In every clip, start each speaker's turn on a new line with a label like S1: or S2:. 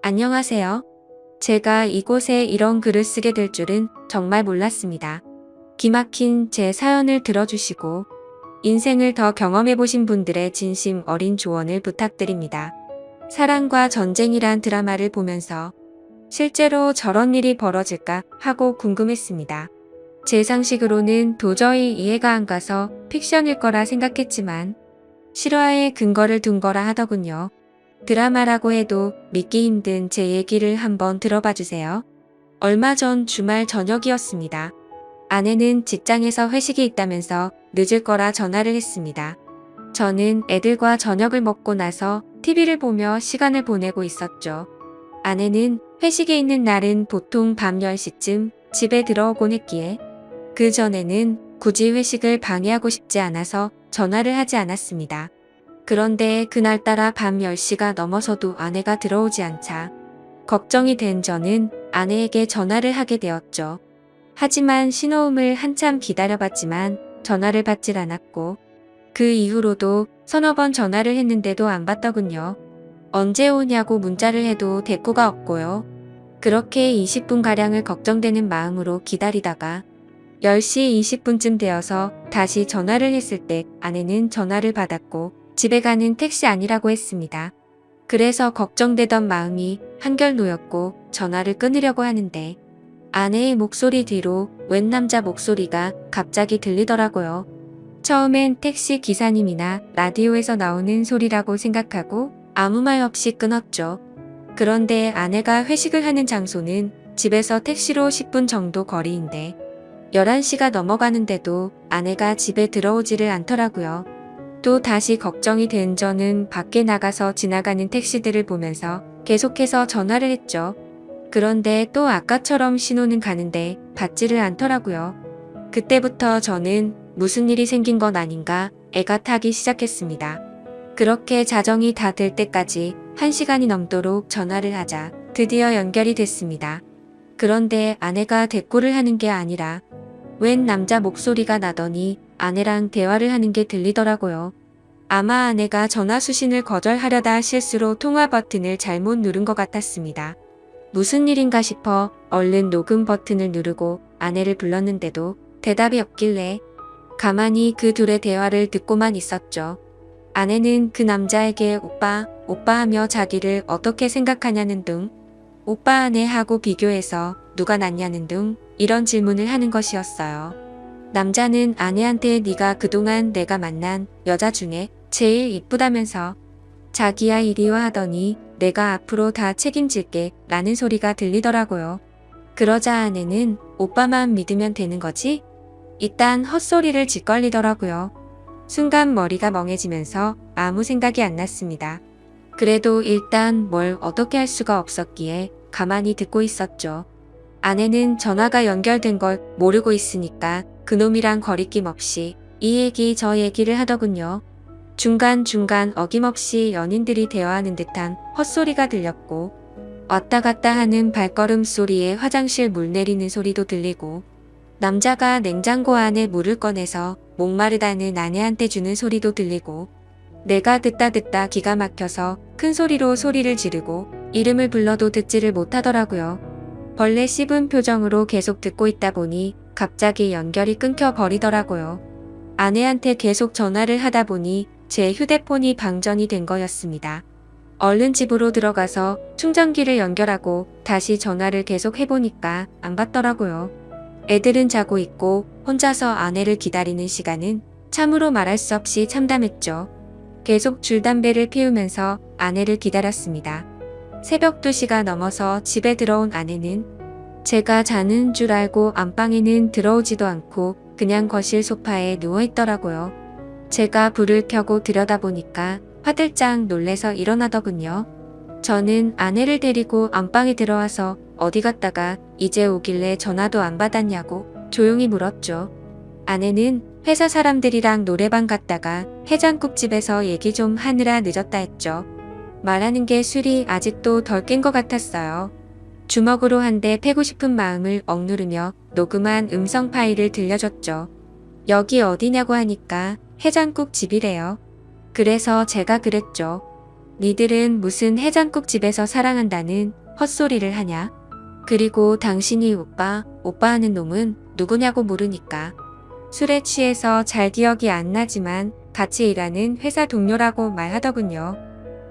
S1: 안녕하세요. 제가 이곳에 이런 글을 쓰게 될 줄은 정말 몰랐습니다. 기막힌 제 사연을 들어주시고 인생을 더 경험해보신 분들의 진심 어린 조언을 부탁드립니다. 사랑과 전쟁이란 드라마를 보면서 실제로 저런 일이 벌어질까 하고 궁금했습니다. 제 상식으로는 도저히 이해가 안 가서 픽션일 거라 생각했지만 실화에 근거를 둔 거라 하더군요. 드라마라고 해도 믿기 힘든 제 얘기를 한번 들어봐 주세요. 얼마 전 주말 저녁이었습니다. 아내는 직장에서 회식이 있다면서 늦을 거라 전화를 했습니다. 저는 애들과 저녁을 먹고 나서 TV를 보며 시간을 보내고 있었죠. 아내는 회식에 있는 날은 보통 밤 10시쯤 집에 들어오곤 했기에 그 전에는 굳이 회식을 방해하고 싶지 않아서 전화를 하지 않았습니다. 그런데 그날따라 밤 10시가 넘어서도 아내가 들어오지 않자 걱정이 된 저는 아내에게 전화를 하게 되었죠. 하지만 신호음을 한참 기다려봤지만 전화를 받질 않았고 그 이후로도 서너 번 전화를 했는데도 안 받더군요. 언제 오냐고 문자를 해도 대꾸가 없고요. 그렇게 20분가량을 걱정되는 마음으로 기다리다가 10시 20분쯤 되어서 다시 전화를 했을 때 아내는 전화를 받았고 집에 가는 택시 아니라고 했습니다. 그래서 걱정되던 마음이 한결 놓였고 전화를 끊으려고 하는데 아내의 목소리 뒤로 웬 남자 목소리가 갑자기 들리더라고요. 처음엔 택시 기사님이나 라디오에서 나오는 소리라고 생각하고 아무 말 없이 끊었죠. 그런데 아내가 회식을 하는 장소는 집에서 택시로 10분 정도 거리인데 11시가 넘어가는데도 아내가 집에 들어오지를 않더라고요. 또 다시 걱정이 된 저는 밖에 나가서 지나가는 택시들을 보면서 계속해서 전화를 했죠. 그런데 또 아까처럼 신호는 가는데 받지를 않더라고요. 그때부터 저는 무슨 일이 생긴 건 아닌가 애가 타기 시작했습니다. 그렇게 자정이 다 될 때까지 1시간이 넘도록 전화를 하자 드디어 연결이 됐습니다. 그런데 아내가 대꾸를 하는 게 아니라 웬 남자 목소리가 나더니 아내랑 대화를 하는 게 들리더라고요. 아마 아내가 전화 수신을 거절하려다 실수로 통화 버튼을 잘못 누른 것 같았습니다. 무슨 일인가 싶어 얼른 녹음 버튼을 누르고 아내를 불렀는데도 대답이 없길래 가만히 그 둘의 대화를 듣고만 있었죠. 아내는 그 남자에게 오빠, 오빠 하며 자기를 어떻게 생각하냐는 등 오빠 아내하고 비교해서 누가 낫냐는 등 이런 질문을 하는 것이었어요. 남자는 아내한테 네가 그동안 내가 만난 여자 중에 제일 이쁘다면서 자기야 이리 와 하더니 내가 앞으로 다 책임질게 라는 소리가 들리더라고요. 그러자 아내는 오빠만 믿으면 되는 거지? 이딴 헛소리를 짓걸리더라고요. 순간 머리가 멍해지면서 아무 생각이 안 났습니다. 그래도 일단 뭘 어떻게 할 수가 없었기에 가만히 듣고 있었죠. 아내는 전화가 연결된 걸 모르고 있으니까 그놈이랑 거리낌 없이 이 얘기 저 얘기를 하더군요. 중간중간 어김없이 연인들이 대화하는 듯한 헛소리가 들렸고 왔다 갔다 하는 발걸음 소리에 화장실 물 내리는 소리도 들리고 남자가 냉장고 안에 물을 꺼내서 목마르다는 아내한테 주는 소리도 들리고 내가 듣다 기가 막혀서 큰 소리로 소리를 지르고 이름을 불러도 듣지를 못하더라고요. 벌레 씹은 표정으로 계속 듣고 있다 보니 갑자기 연결이 끊겨 버리더라고요. 아내한테 계속 전화를 하다 보니 제 휴대폰이 방전이 된 거였습니다. 얼른 집으로 들어가서 충전기를 연결하고 다시 전화를 계속 해보니까 안 받더라고요. 애들은 자고 있고 혼자서 아내를 기다리는 시간은 참으로 말할 수 없이 참담했죠. 계속 줄담배를 피우면서 아내를 기다렸습니다. 새벽 2시가 넘어서 집에 들어온 아내는 제가 자는 줄 알고 안방에는 들어오지도 않고 그냥 거실 소파에 누워있더라고요. 제가 불을 켜고 들여다보니까 화들짝 놀래서 일어나더군요. 저는 아내를 데리고 안방에 들어와서 어디 갔다가 이제 오길래 전화도 안 받았냐고 조용히 물었죠. 아내는 회사 사람들이랑 노래방 갔다가 해장국집에서 얘기 좀 하느라 늦었다 했죠. 말하는 게 술이 아직도 덜 깬 것 같았어요. 주먹으로 한 대 패고 싶은 마음을 억누르며 녹음한 음성 파일을 들려줬죠. 여기 어디냐고 하니까 해장국집이래요. 그래서 제가 그랬죠. 니들은 무슨 해장국집에서 사랑한다는 헛소리를 하냐? 그리고 당신이 오빠 하는 놈은 누구냐고 물으니까 술에 취해서 잘 기억이 안 나지만 같이 일하는 회사 동료라고 말하더군요.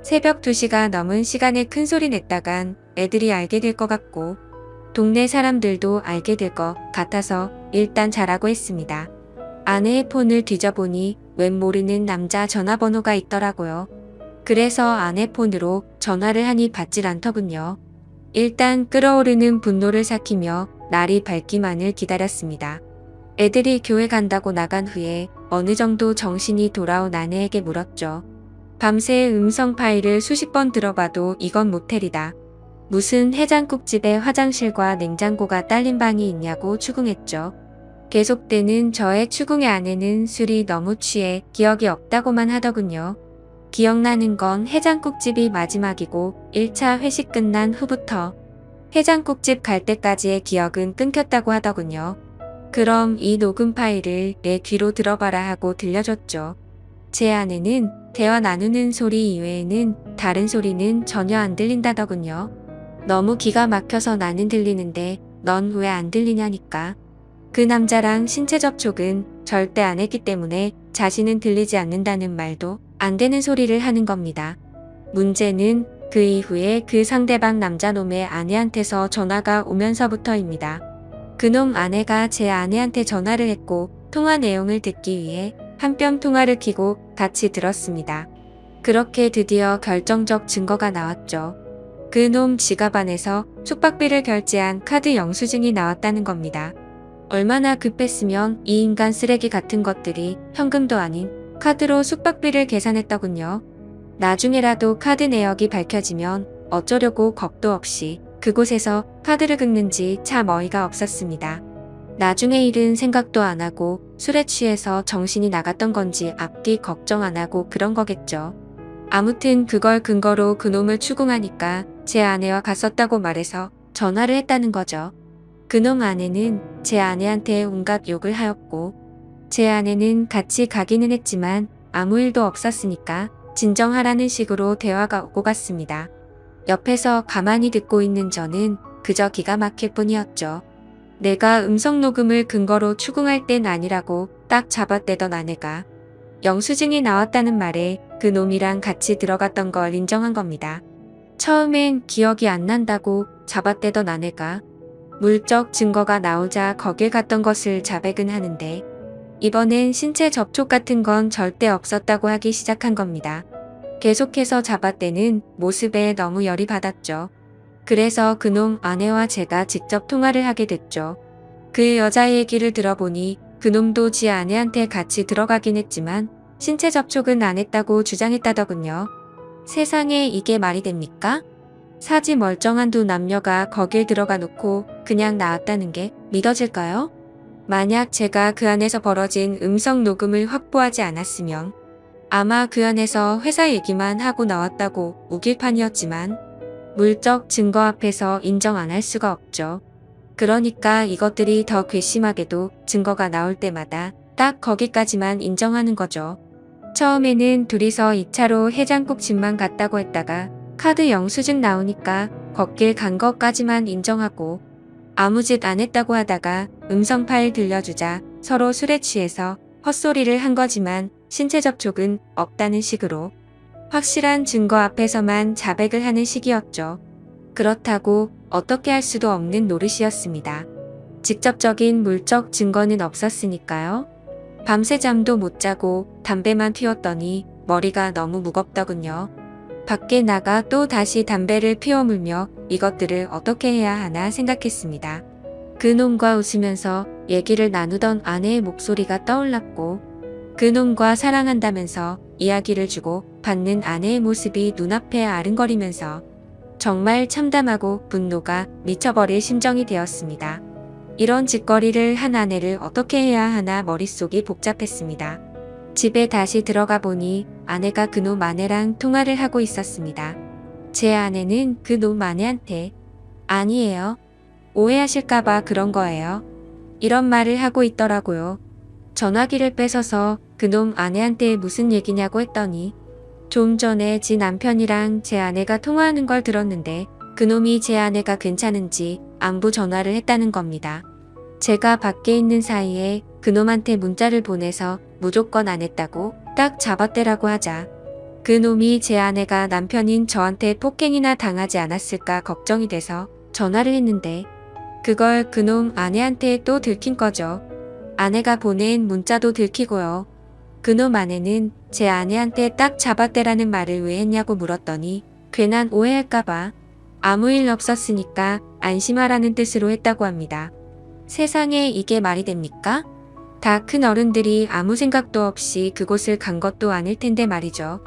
S1: 새벽 2시가 넘은 시간에 큰 소리 냈다간 애들이 알게 될 것 같고 동네 사람들도 알게 될 것 같아서 일단 자라고 했습니다. 아내의 폰을 뒤져보니 웬 모르는 남자 전화번호가 있더라고요. 그래서 아내 폰으로 전화를 하니 받질 않더군요. 일단 끓어오르는 분노를 삭히며 날이 밝기만을 기다렸습니다. 애들이 교회 간다고 나간 후에 어느 정도 정신이 돌아온 아내에게 물었죠. 밤새 음성 파일을 수십 번 들어봐도 이건 모텔이다. 무슨 해장국집에 화장실과 냉장고가 딸린 방이 있냐고 추궁했죠. 계속되는 저의 추궁의 아내는 술이 너무 취해 기억이 없다고만 하더군요. 기억나는 건 해장국집이 마지막이고 1차 회식 끝난 후부터 해장국집 갈 때까지의 기억은 끊겼다고 하더군요. 그럼 이 녹음 파일을 내 귀로 들어봐라 하고 들려줬죠. 제 아내는 대화 나누는 소리 이외에는 다른 소리는 전혀 안 들린다더군요. 너무 기가 막혀서 나는 들리는데 넌 왜 안 들리냐니까. 그 남자랑 신체 접촉은 절대 안 했기 때문에 자신은 들리지 않는다는 말도 안 되는 소리를 하는 겁니다. 문제는 그 이후에 그 상대방 남자놈의 아내한테서 전화가 오면서부터입니다. 그놈 아내가 제 아내한테 전화를 했고 통화 내용을 듣기 위해 한 뼘 통화를 켜고 같이 들었습니다. 그렇게 드디어 결정적 증거가 나왔죠. 그놈 지갑 안에서 숙박비를 결제한 카드 영수증이 나왔다는 겁니다. 얼마나 급했으면 이 인간 쓰레기 같은 것들이 현금도 아닌 카드로 숙박비를 계산했더군요. 나중에라도 카드 내역이 밝혀지면 어쩌려고 겁도 없이 그곳에서 카드를 긁는지 참 어이가 없었습니다. 나중에 일은 생각도 안 하고 술에 취해서 정신이 나갔던 건지 앞뒤 걱정 안 하고 그런 거겠죠. 아무튼 그걸 근거로 그놈을 추궁하니까 제 아내와 갔었다고 말해서 전화를 했다는 거죠. 그놈 아내는 제 아내한테 온갖 욕을 하였고 제 아내는 같이 가기는 했지만 아무 일도 없었으니까 진정하라는 식으로 대화가 오고 갔습니다. 옆에서 가만히 듣고 있는 저는 그저 기가 막힐 뿐이었죠. 내가 음성 녹음을 근거로 추궁할 땐 아니라고 딱 잡아떼던 아내가 영수증이 나왔다는 말에 그 놈이랑 같이 들어갔던 걸 인정한 겁니다. 처음엔 기억이 안 난다고 잡아떼던 아내가 물적 증거가 나오자 거길 갔던 것을 자백은 하는데 이번엔 신체 접촉 같은 건 절대 없었다고 하기 시작한 겁니다. 계속해서 잡아떼는 모습에 너무 열이 받았죠. 그래서 그놈 아내와 제가 직접 통화를 하게 됐죠. 그 여자 얘기를 들어보니 그놈도 지 아내한테 같이 들어가긴 했지만 신체 접촉은 안 했다고 주장했다더군요. 세상에 이게 말이 됩니까? 사지 멀쩡한 두 남녀가 거길 들어가 놓고 그냥 나왔다는 게 믿어질까요? 만약 제가 그 안에서 벌어진 음성 녹음을 확보하지 않았으면 아마 그 안에서 회사 얘기만 하고 나왔다고 우길 판이었지만 물적 증거 앞에서 인정 안 할 수가 없죠. 그러니까 이것들이 더 괘씸하게도 증거가 나올 때마다 딱 거기까지만 인정하는 거죠. 처음에는 둘이서 2차로 해장국집만 갔다고 했다가 카드 영수증 나오니까 걷길 간 것까지만 인정하고 아무 짓 안 했다고 하다가 음성 파일 들려주자 서로 술에 취해서 헛소리를 한 거지만 신체 접촉은 없다는 식으로 확실한 증거 앞에서만 자백을 하는 식이었죠. 그렇다고 어떻게 할 수도 없는 노릇이었습니다. 직접적인 물적 증거는 없었으니까요. 밤새 잠도 못 자고 담배만 피웠더니 머리가 너무 무겁더군요. 밖에 나가 또 다시 담배를 피워 물며 이것들을 어떻게 해야 하나 생각했습니다. 그놈과 웃으면서 얘기를 나누던 아내의 목소리가 떠올랐고 그놈과 사랑한다면서 이야기를 주고 받는 아내의 모습이 눈앞에 아른거리면서 정말 참담하고 분노가 미쳐버릴 심정이 되었습니다. 이런 짓거리를 한 아내를 어떻게 해야 하나 머릿속이 복잡했습니다. 집에 다시 들어가 보니 아내가 그놈 아내랑 통화를 하고 있었습니다. 제 아내는 그놈 아내한테 아니에요. 오해하실까봐 그런 거예요. 이런 말을 하고 있더라고요. 전화기를 뺏어서 그놈 아내한테 무슨 얘기냐고 했더니 좀 전에 지 남편이랑 제 아내가 통화하는 걸 들었는데 그놈이 제 아내가 괜찮은지 안부 전화를 했다는 겁니다. 제가 밖에 있는 사이에 그놈한테 문자를 보내서 무조건 안 했다고 딱 잡아떼라고 하자 그놈이 제 아내가 남편인 저한테 폭행이나 당하지 않았을까 걱정이 돼서 전화를 했는데 그걸 그놈 아내한테 또 들킨 거죠. 아내가 보낸 문자도 들키고요. 그놈 아내는 제 아내한테 딱 잡아떼라는 말을 왜 했냐고 물었더니 괜한 오해할까봐 아무 일 없었으니까 안심하라는 뜻으로 했다고 합니다. 세상에 이게 말이 됩니까? 다 큰 어른들이 아무 생각도 없이 그곳을 간 것도 아닐 텐데 말이죠.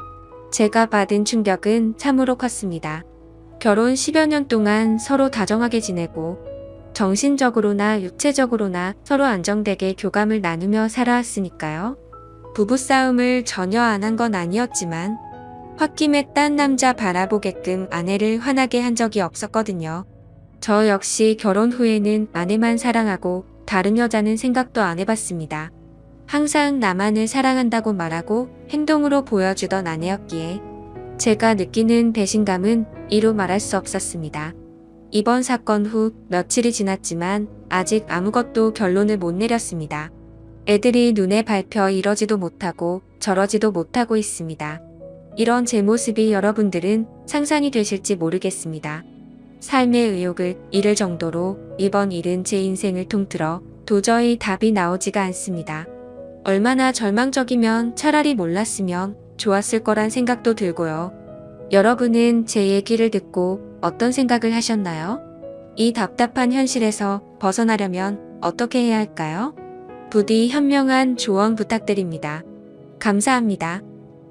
S1: 제가 받은 충격은 참으로 컸습니다. 결혼 10여 년 동안 서로 다정하게 지내고 정신적으로나 육체적으로나 서로 안정되게 교감을 나누며 살아왔으니까요. 부부싸움을 전혀 안 한 건 아니었지만 홧김에 딴 남자 바라보게끔 아내를 화나게 한 적이 없었거든요. 저 역시 결혼 후에는 아내만 사랑하고 다른 여자는 생각도 안 해봤습니다. 항상 나만을 사랑한다고 말하고 행동으로 보여주던 아내였기에 제가 느끼는 배신감은 이루 말할 수 없었습니다. 이번 사건 후 며칠이 지났지만 아직 아무것도 결론을 못 내렸습니다. 애들이 눈에 밟혀 이러지도 못하고 저러지도 못하고 있습니다. 이런 제 모습이 여러분들은 상상이 되실지 모르겠습니다. 삶의 의욕을 잃을 정도로 이번 일은 제 인생을 통틀어 도저히 답이 나오지가 않습니다. 얼마나 절망적이면 차라리 몰랐으면 좋았을 거란 생각도 들고요. 여러분은 제 얘기를 듣고 어떤 생각을 하셨나요? 이 답답한 현실에서 벗어나려면 어떻게 해야 할까요? 부디 현명한 조언 부탁드립니다. 감사합니다.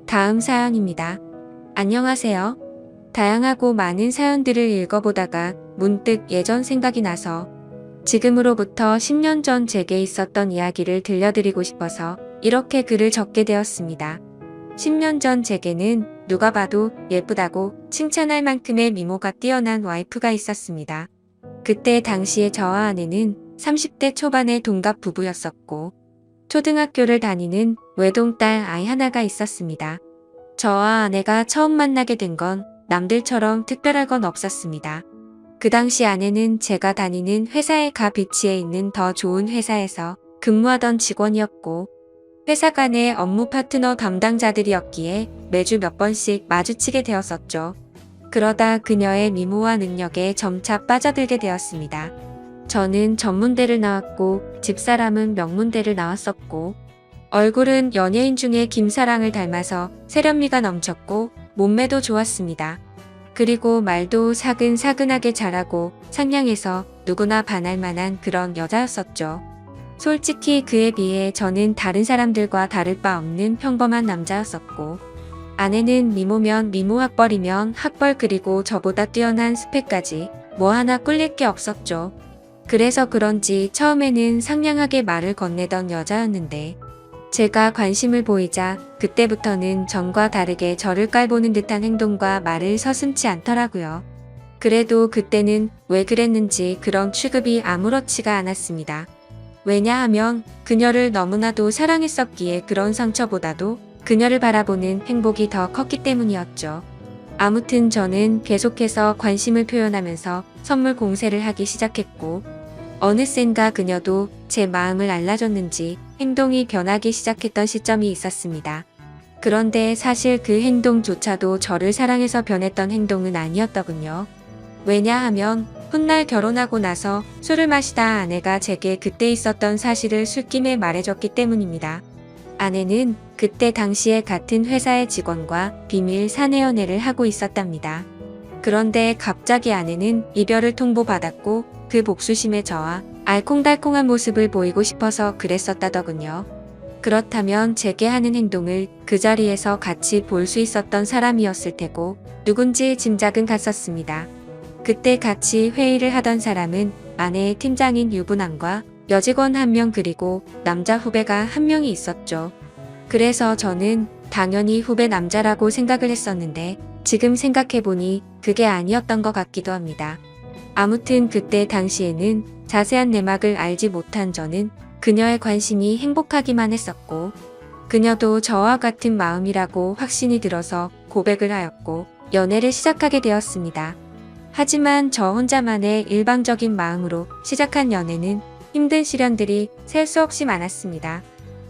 S1: 다음 사연입니다. 안녕하세요. 다양하고 많은 사연들을 읽어보다가 문득 예전 생각이 나서 지금으로부터 10년 전 제게 있었던 이야기를 들려드리고 싶어서 이렇게 글을 적게 되었습니다. 10년 전 제게는 누가 봐도 예쁘다고 칭찬할 만큼의 미모가 뛰어난 와이프가 있었습니다. 그때 당시에 저와 아내는 30대 초반의 동갑 부부였었고 초등학교를 다니는 외동딸 아이 하나가 있었습니다. 저와 아내가 처음 만나게 된 건 남들처럼 특별할 건 없었습니다. 그 당시 아내는 제가 다니는 회사의 가 비치에 있는 더 좋은 회사에서 근무하던 직원이었고 회사 간의 업무 파트너 담당자들이었기에 매주 몇 번씩 마주치게 되었었죠. 그러다 그녀의 미모와 능력에 점차 빠져들게 되었습니다. 저는 전문대를 나왔고 집사람은 명문대를 나왔었고 얼굴은 연예인 중에 김사랑을 닮아서 세련미가 넘쳤고 몸매도 좋았습니다. 그리고 말도 사근사근하게 잘하고 상냥해서 누구나 반할 만한 그런 여자였었죠. 솔직히 그에 비해 저는 다른 사람들과 다를 바 없는 평범한 남자였었고 아내는 미모면 미모 학벌이면 학벌 그리고 저보다 뛰어난 스펙까지 뭐 하나 꿀릴 게 없었죠. 그래서 그런지 처음에는 상냥하게 말을 건네던 여자였는데 제가 관심을 보이자 그때부터는 전과 다르게 저를 깔보는 듯한 행동과 말을 서슴지 않더라고요. 그래도 그때는 왜 그랬는지 그런 취급이 아무렇지가 않았습니다. 왜냐하면 그녀를 너무나도 사랑했었기에 그런 상처보다도 그녀를 바라보는 행복이 더 컸기 때문이었죠. 아무튼 저는 계속해서 관심을 표현하면서 선물 공세를 하기 시작했고 어느샌가 그녀도 제 마음을 알라줬는지 행동이 변하기 시작했던 시점이 있었습니다. 그런데 사실 그 행동조차도 저를 사랑해서 변했던 행동은 아니었더군요. 왜냐하면 훗날 결혼하고 나서 술을 마시다 아내가 제게 그때 있었던 사실을 술김에 말해줬기 때문입니다. 아내는 그때 당시에 같은 회사의 직원과 비밀 사내연애를 하고 있었답니다. 그런데 갑자기 아내는 이별을 통보받았고 그 복수심에 저와 알콩달콩한 모습을 보이고 싶어서 그랬었다더군요. 그렇다면 제게 하는 행동을 그 자리에서 같이 볼 수 있었던 사람이었을 테고 누군지 짐작은 갔었습니다. 그때 같이 회의를 하던 사람은 아내의 팀장인 유부남과 여직원 1명 그리고 남자 후배가 1명이 있었죠. 그래서 저는 당연히 후배 남자라고 생각을 했었는데 지금 생각해보니 그게 아니었던 것 같기도 합니다. 아무튼 그때 당시에는 자세한 내막을 알지 못한 저는 그녀의 관심이 행복하기만 했었고 그녀도 저와 같은 마음이라고 확신이 들어서 고백을 하였고 연애를 시작하게 되었습니다. 하지만 저 혼자만의 일방적인 마음으로 시작한 연애는 힘든 시련들이 셀 수 없이 많았습니다.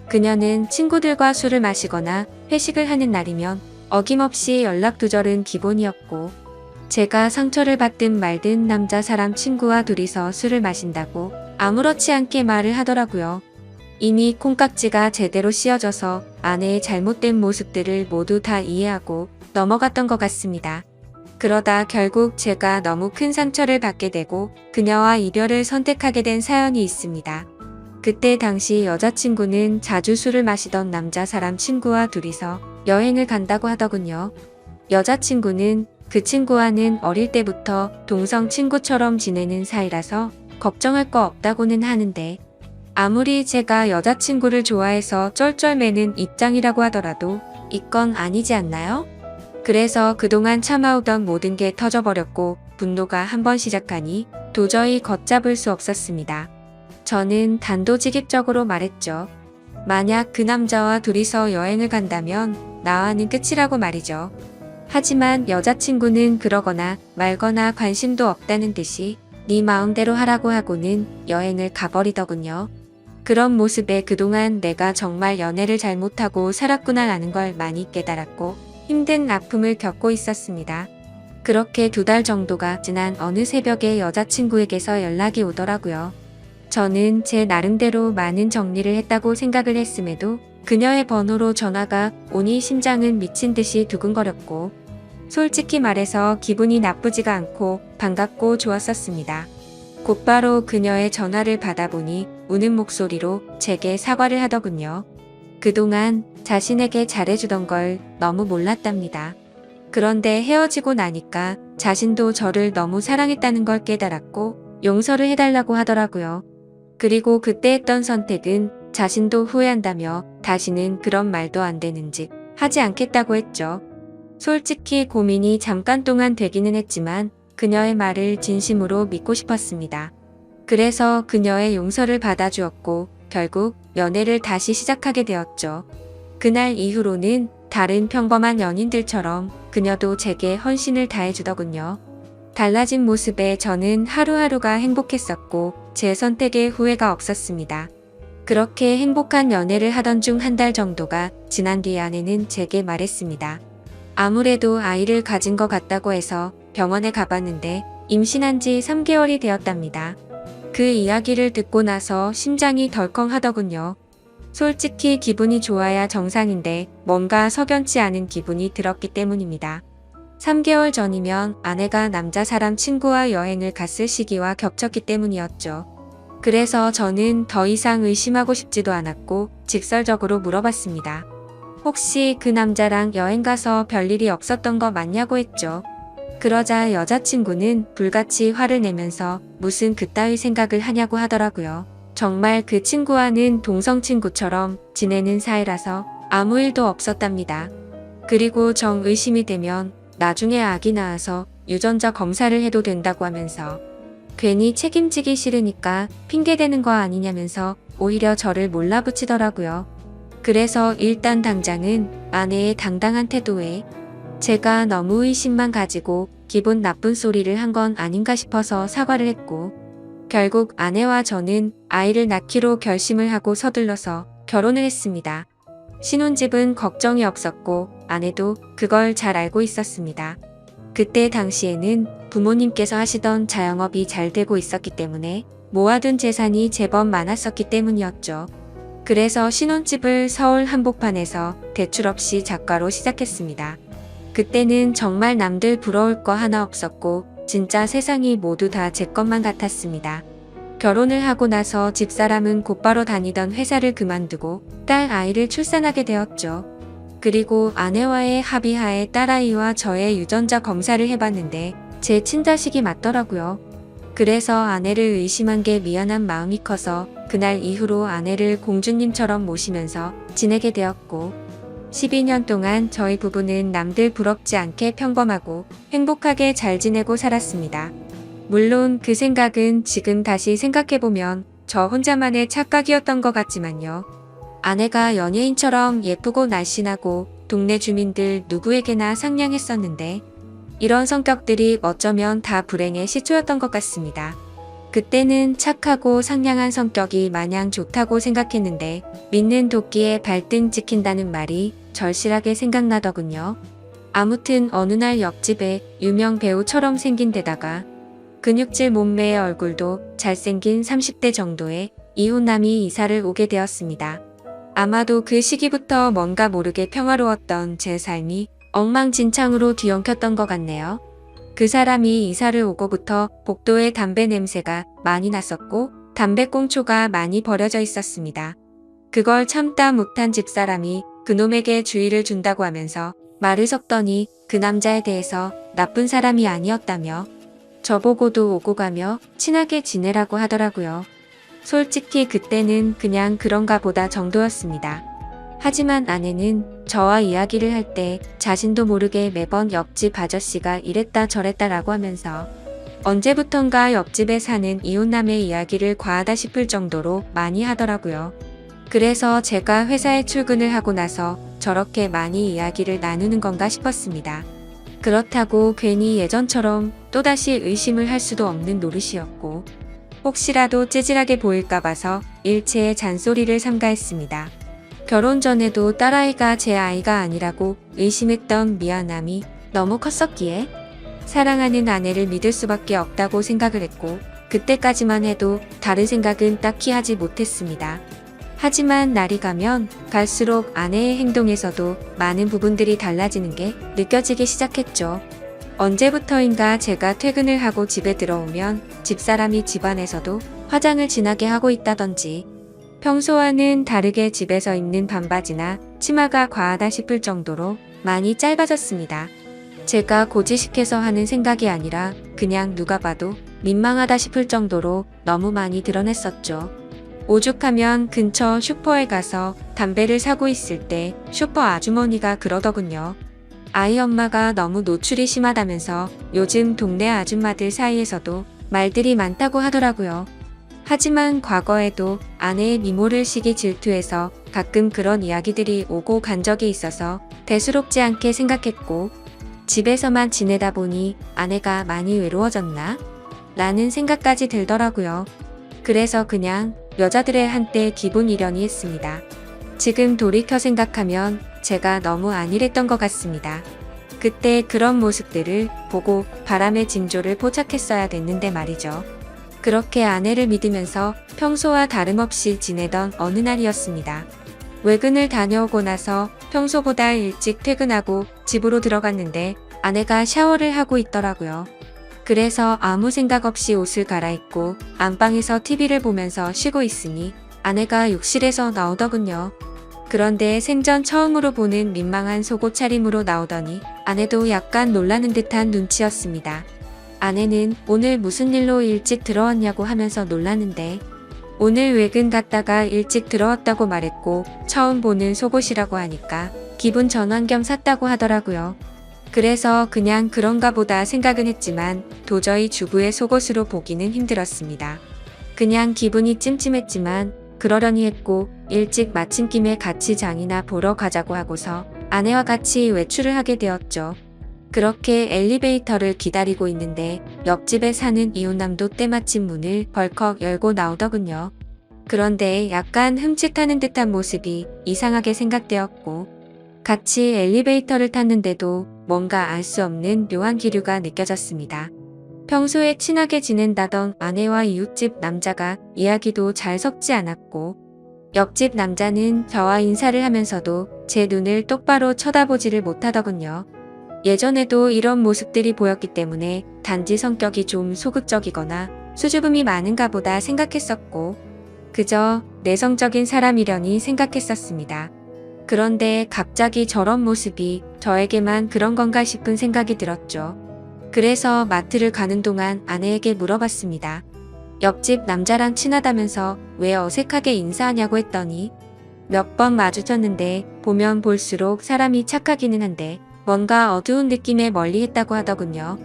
S1: 그녀는 친구들과 술을 마시거나 회식을 하는 날이면 어김없이 연락 두절은 기본이었고, 제가 상처를 받든 말든 남자 사람 친구와 둘이서 술을 마신다고 아무렇지 않게 말을 하더라고요. 이미 콩깍지가 제대로 씌어져서 아내의 잘못된 모습들을 모두 다 이해하고 넘어갔던 것 같습니다. 그러다 결국 제가 너무 큰 상처를 받게 되고 그녀와 이별을 선택하게 된 사연이 있습니다. 그때 당시 여자친구는 자주 술을 마시던 남자 사람 친구와 둘이서 여행을 간다고 하더군요. 여자친구는 그 친구와는 어릴 때부터 동성 친구처럼 지내는 사이라서 걱정할 거 없다고는 하는데, 아무리 제가 여자친구를 좋아해서 쩔쩔매는 입장이라고 하더라도 이건 아니지 않나요? 그래서 그동안 참아오던 모든 게 터져버렸고 분노가 한번 시작하니 도저히 걷잡을 수 없었습니다. 저는 단도직입적으로 말했죠. 만약 그 남자와 둘이서 여행을 간다면 나와는 끝이라고 말이죠. 하지만 여자친구는 그러거나 말거나 관심도 없다는 듯이 네 마음대로 하라고 하고는 여행을 가버리더군요. 그런 모습에 그동안 내가 정말 연애를 잘못하고 살았구나라는 걸 많이 깨달았고 힘든 아픔을 겪고 있었습니다. 그렇게 2달 정도가 지난 어느 새벽에 여자친구에게서 연락이 오더라고요. 저는 제 나름대로 많은 정리를 했다고 생각을 했음에도 그녀의 번호로 전화가 오니 심장은 미친 듯이 두근거렸고, 솔직히 말해서 기분이 나쁘지가 않고 반갑고 좋았었습니다. 곧바로 그녀의 전화를 받아보니 우는 목소리로 제게 사과를 하더군요. 그동안 자신에게 잘해주던 걸 너무 몰랐답니다. 그런데 헤어지고 나니까 자신도 저를 너무 사랑했다는 걸 깨달았고 용서를 해달라고 하더라고요. 그리고 그때 했던 선택은 자신도 후회한다며 다시는 그런 말도 안 되는 짓 하지 않겠다고 했죠. 솔직히 고민이 잠깐 동안 되기는 했지만 그녀의 말을 진심으로 믿고 싶었습니다. 그래서 그녀의 용서를 받아주었고 결국 연애를 다시 시작하게 되었죠. 그날 이후로는 다른 평범한 연인들처럼 그녀도 제게 헌신을 다해주더군요. 달라진 모습에 저는 하루하루가 행복했었고 제 선택에 후회가 없었습니다. 그렇게 행복한 연애를 하던 중 1달 정도가 지난 뒤 아내는 제게 말했습니다. 아무래도 아이를 가진 것 같다고 해서 병원에 가봤는데 임신한 지 3개월이 되었답니다. 그 이야기를 듣고 나서 심장이 덜컹 하더군요. 솔직히 기분이 좋아야 정상인데 뭔가 석연치 않은 기분이 들었기 때문입니다. 3개월 전이면 아내가 남자 사람 친구와 여행을 갔을 시기와 겹쳤기 때문이었죠. 그래서 저는 더 이상 의심하고 싶지도 않았고 직설적으로 물어봤습니다. 혹시 그 남자랑 여행 가서 별일이 없었던 거 맞냐고 했죠. 그러자 여자친구는 불같이 화를 내면서 무슨 그따위 생각을 하냐고 하더라고요. 정말 그 친구와는 동성 친구처럼 지내는 사이라서 아무 일도 없었답니다. 그리고 정 의심이 되면 나중에 아기 낳아서 유전자 검사를 해도 된다고 하면서 괜히 책임지기 싫으니까 핑계대는 거 아니냐면서 오히려 저를 몰라붙이더라고요. 그래서 일단 당장은 아내의 당당한 태도에 제가 너무 의심만 가지고 기분 나쁜 소리를 한 건 아닌가 싶어서 사과를 했고, 결국 아내와 저는 아이를 낳기로 결심을 하고 서둘러서 결혼을 했습니다. 신혼집은 걱정이 없었고 아내도 그걸 잘 알고 있었습니다. 그때 당시에는 부모님께서 하시던 자영업이 잘 되고 있었기 때문에 모아둔 재산이 제법 많았었기 때문이었죠. 그래서 신혼집을 서울 한복판에서 대출 없이 작가로 시작했습니다. 그때는 정말 남들 부러울 거 하나 없었고 진짜 세상이 모두 다 제 것만 같았습니다. 결혼을 하고 나서 집사람은 곧바로 다니던 회사를 그만두고 딸 아이를 출산하게 되었죠. 그리고 아내와의 합의하에 딸아이와 저의 유전자 검사를 해봤는데 제 친자식이 맞더라고요. 그래서 아내를 의심한 게 미안한 마음이 커서 그날 이후로 아내를 공주님처럼 모시면서 지내게 되었고, 12년 동안 저희 부부는 남들 부럽지 않게 평범하고 행복하게 잘 지내고 살았습니다. 물론 그 생각은 지금 다시 생각해보면 저 혼자만의 착각이었던 것 같지만요. 아내가 연예인처럼 예쁘고 날씬하고 동네 주민들 누구에게나 상냥했었는데 이런 성격들이 어쩌면 다 불행의 시초였던 것 같습니다. 그때는 착하고 상냥한 성격이 마냥 좋다고 생각했는데 믿는 도끼에 발등 찍힌다는 말이 절실하게 생각나더군요. 아무튼 어느 날 옆집에 유명 배우처럼 생긴 데다가 근육질 몸매의 얼굴도 잘생긴 30대 정도의 이웃남이 이사를 오게 되었습니다. 아마도 그 시기부터 뭔가 모르게 평화로웠던 제 삶이 엉망진창으로 뒤엉켰던 것 같네요. 그 사람이 이사를 오고부터 복도에 담배 냄새가 많이 났었고 담배꽁초가 많이 버려져 있었습니다. 그걸 참다 못한 집사람이 그놈에게 주의를 준다고 하면서 말을 섞더니 그 남자에 대해서 나쁜 사람이 아니었다며 저보고도 오고 가며 친하게 지내라고 하더라고요. 솔직히 그때는 그냥 그런가 보다 정도였습니다. 하지만 아내는 저와 이야기를 할 때 자신도 모르게 매번 옆집 아저씨가 이랬다 저랬다라고 하면서 언제부턴가 옆집에 사는 이웃남의 이야기를 과하다 싶을 정도로 많이 하더라고요. 그래서 제가 회사에 출근을 하고 나서 저렇게 많이 이야기를 나누는 건가 싶었습니다. 그렇다고 괜히 예전처럼 또다시 의심을 할 수도 없는 노릇이었고 혹시라도 찌질하게 보일까 봐서 일체의 잔소리를 삼가했습니다. 결혼 전에도 딸아이가 제 아이가 아니라고 의심했던 미안함이 너무 컸었기에 사랑하는 아내를 믿을 수밖에 없다고 생각을 했고 그때까지만 해도 다른 생각은 딱히 하지 못했습니다. 하지만 날이 가면 갈수록 아내의 행동에서도 많은 부분들이 달라지는 게 느껴지기 시작했죠. 언제부터인가 제가 퇴근을 하고 집에 들어오면 집사람이 집안에서도 화장을 진하게 하고 있다던지 평소와는 다르게 집에서 입는 반바지나 치마가 과하다 싶을 정도로 많이 짧아졌습니다. 제가 고지식해서 하는 생각이 아니라 그냥 누가 봐도 민망하다 싶을 정도로 너무 많이 드러냈었죠. 오죽하면 근처 슈퍼에 가서 담배를 사고 있을 때 슈퍼 아주머니가 그러더군요. 아이 엄마가 너무 노출이 심하다면서 요즘 동네 아줌마들 사이에서도 말들이 많다고 하더라고요. 하지만 과거에도 아내의 미모를 시기 질투해서 가끔 그런 이야기들이 오고 간 적이 있어서 대수롭지 않게 생각했고 집에서만 지내다 보니 아내가 많이 외로워졌나? 라는 생각까지 들더라고요. 그래서 그냥 여자들의 한때 기분 이려니 했습니다. 지금 돌이켜 생각하면 제가 너무 안일했던 것 같습니다. 그때 그런 모습들을 보고 바람의 징조를 포착했어야 됐는데 말이죠. 그렇게 아내를 믿으면서 평소와 다름없이 지내던 어느 날이었습니다. 외근을 다녀오고 나서 평소보다 일찍 퇴근하고 집으로 들어갔는데 아내가 샤워를 하고 있더라고요. 그래서 아무 생각 없이 옷을 갈아입고 안방에서 TV를 보면서 쉬고 있으니 아내가 욕실에서 나오더군요. 그런데 생전 처음으로 보는 민망한 속옷 차림으로 나오더니 아내도 약간 놀라는 듯한 눈치였습니다. 아내는 오늘 무슨 일로 일찍 들어왔냐고 하면서 놀랐는데 오늘 외근 갔다가 일찍 들어왔다고 말했고 처음 보는 속옷이라고 하니까 기분 전환 겸 샀다고 하더라고요. 그래서 그냥 그런가 보다 생각은 했지만 도저히 주부의 속옷으로 보기는 힘들었습니다. 그냥 기분이 찜찜했지만 그러려니 했고 일찍 마친 김에 같이 장이나 보러 가자고 하고서 아내와 같이 외출을 하게 되었죠. 그렇게 엘리베이터를 기다리고 있는데 옆집에 사는 이웃남도 때마침 문을 벌컥 열고 나오더군요. 그런데 약간 흠칫하는 듯한 모습이 이상하게 생각되었고 같이 엘리베이터를 탔는데도 뭔가 알 수 없는 묘한 기류가 느껴졌습니다. 평소에 친하게 지낸다던 아내와 이웃집 남자가 이야기도 잘 섞지 않았고 옆집 남자는 저와 인사를 하면서도 제 눈을 똑바로 쳐다보지를 못하더군요. 예전에도 이런 모습들이 보였기 때문에 단지 성격이 좀 소극적이거나 수줍음이 많은가 보다 생각했었고 그저 내성적인 사람이려니 생각했었습니다. 그런데 갑자기 저런 모습이 저에게만 그런 건가 싶은 생각이 들었죠. 그래서 마트를 가는 동안 아내에게 물어봤습니다. 옆집 남자랑 친하다면서 왜 어색하게 인사하냐고 했더니 몇 번 마주쳤는데 보면 볼수록 사람이 착하기는 한데 뭔가 어두운 느낌에 멀리했다고 하더군요.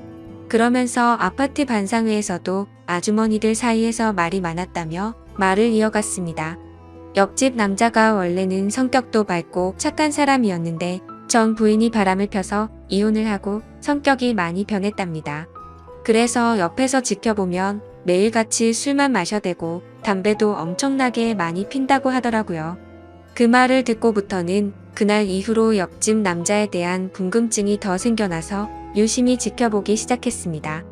S1: 그러면서 아파트 반상회에서도 아주머니들 사이에서 말이 많았다며 말을 이어갔습니다. 옆집 남자가 원래는 성격도 밝고 착한 사람이었는데 전 부인이 바람을 펴서 이혼을 하고 성격이 많이 변했답니다. 그래서 옆에서 지켜보면 매일같이 술만 마셔대고 담배도 엄청나게 많이 핀다고 하더라고요. 그 말을 듣고부터는 그날 이후로 옆집 남자에 대한 궁금증이 더 생겨나서 유심히 지켜보기 시작했습니다.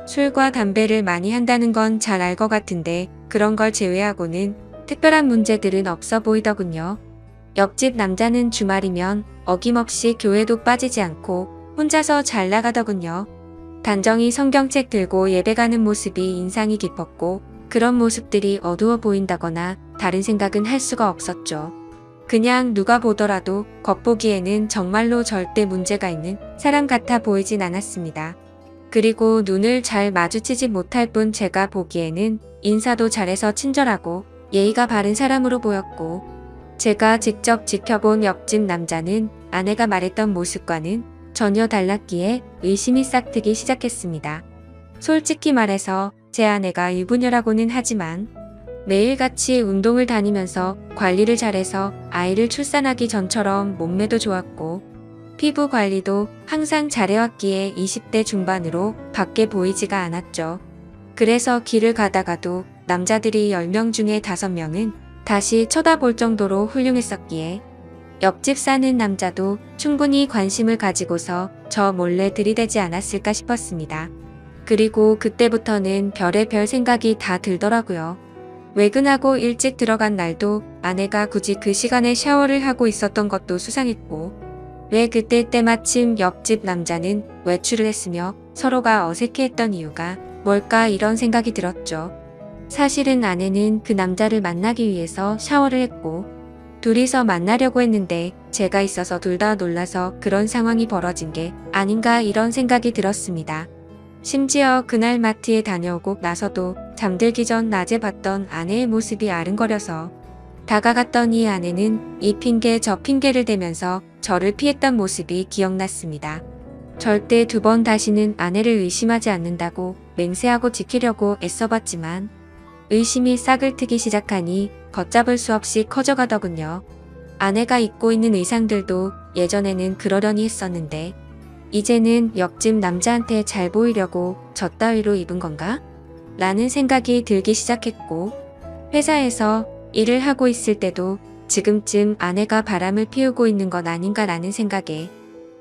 S1: 술과 담배를 많이 한다는 건 잘 알 것 같은데 그런 걸 제외하고는 특별한 문제들은 없어 보이더군요. 옆집 남자는 주말이면 어김없이 교회도 빠지지 않고 혼자서 잘 나가더군요. 단정히 성경책 들고 예배 가는 모습이 인상이 깊었고 그런 모습들이 어두워 보인다거나 다른 생각은 할 수가 없었죠. 그냥 누가 보더라도 겉보기에는 정말로 절대 문제가 있는 사람 같아 보이진 않았습니다. 그리고 눈을 잘 마주치지 못할 뿐 제가 보기에는 인사도 잘해서 친절하고 예의가 바른 사람으로 보였고 제가 직접 지켜본 옆집 남자는 아내가 말했던 모습과는 전혀 달랐기에 의심이 싹트기 시작했습니다. 솔직히 말해서 제 아내가 유부녀라고는 하지만 매일같이 운동을 다니면서 관리를 잘해서 아이를 출산하기 전처럼 몸매도 좋았고 피부 관리도 항상 잘해왔기에 20대 중반으로 밖에 보이지가 않았죠. 그래서 길을 가다가도 남자들이 10명 중에 5명은 다시 쳐다볼 정도로 훌륭했었기에 옆집 사는 남자도 충분히 관심을 가지고서 저 몰래 들이대지 않았을까 싶었습니다. 그리고 그때부터는 별의별 생각이 다 들더라고요. 외근하고 일찍 들어간 날도 아내가 굳이 그 시간에 샤워를 하고 있었던 것도 수상했고 왜 그때 때마침 옆집 남자는 외출을 했으며 서로가 어색해했던 이유가 뭘까 이런 생각이 들었죠. 사실은 아내는 그 남자를 만나기 위해서 샤워를 했고 둘이서 만나려고 했는데 제가 있어서 둘 다 놀라서 그런 상황이 벌어진 게 아닌가 이런 생각이 들었습니다. 심지어 그날 마트에 다녀오고 나서도 잠들기 전 낮에 봤던 아내의 모습이 아른거려서 다가갔더니 아내는 이 핑계 저 핑계를 대면서 저를 피했던 모습이 기억났습니다. 절대 2번 다시는 아내를 의심하지 않는다고 맹세하고 지키려고 애써봤지만 의심이 싹을 트기 시작하니 걷잡을 수 없이 커져가더군요. 아내가 입고 있는 의상들도 예전에는 그러려니 했었는데 이제는 옆집 남자한테 잘 보이려고 저 따위로 입은 건가? 라는 생각이 들기 시작했고 회사에서 일을 하고 있을 때도 지금쯤 아내가 바람을 피우고 있는 건 아닌가 라는 생각에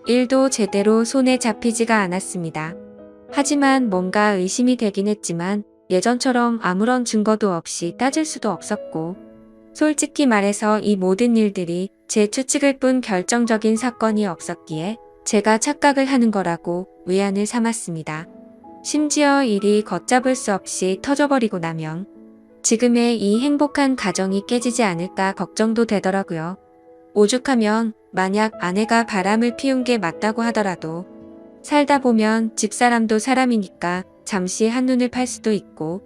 S1: 일도 제대로 손에 잡히지가 않았습니다. 하지만 뭔가 의심이 되긴 했지만 예전처럼 아무런 증거도 없이 따질 수도 없었고 솔직히 말해서 이 모든 일들이 제 추측일 뿐 결정적인 사건이 없었기에 제가 착각을 하는 거라고 위안을 삼았습니다. 심지어 일이 걷잡을 수 없이 터져버리고 나면 지금의 이 행복한 가정이 깨지지 않을까 걱정도 되더라고요. 오죽하면 만약 아내가 바람을 피운 게 맞다고 하더라도 살다 보면 집사람도 사람이니까 잠시 한눈을 팔 수도 있고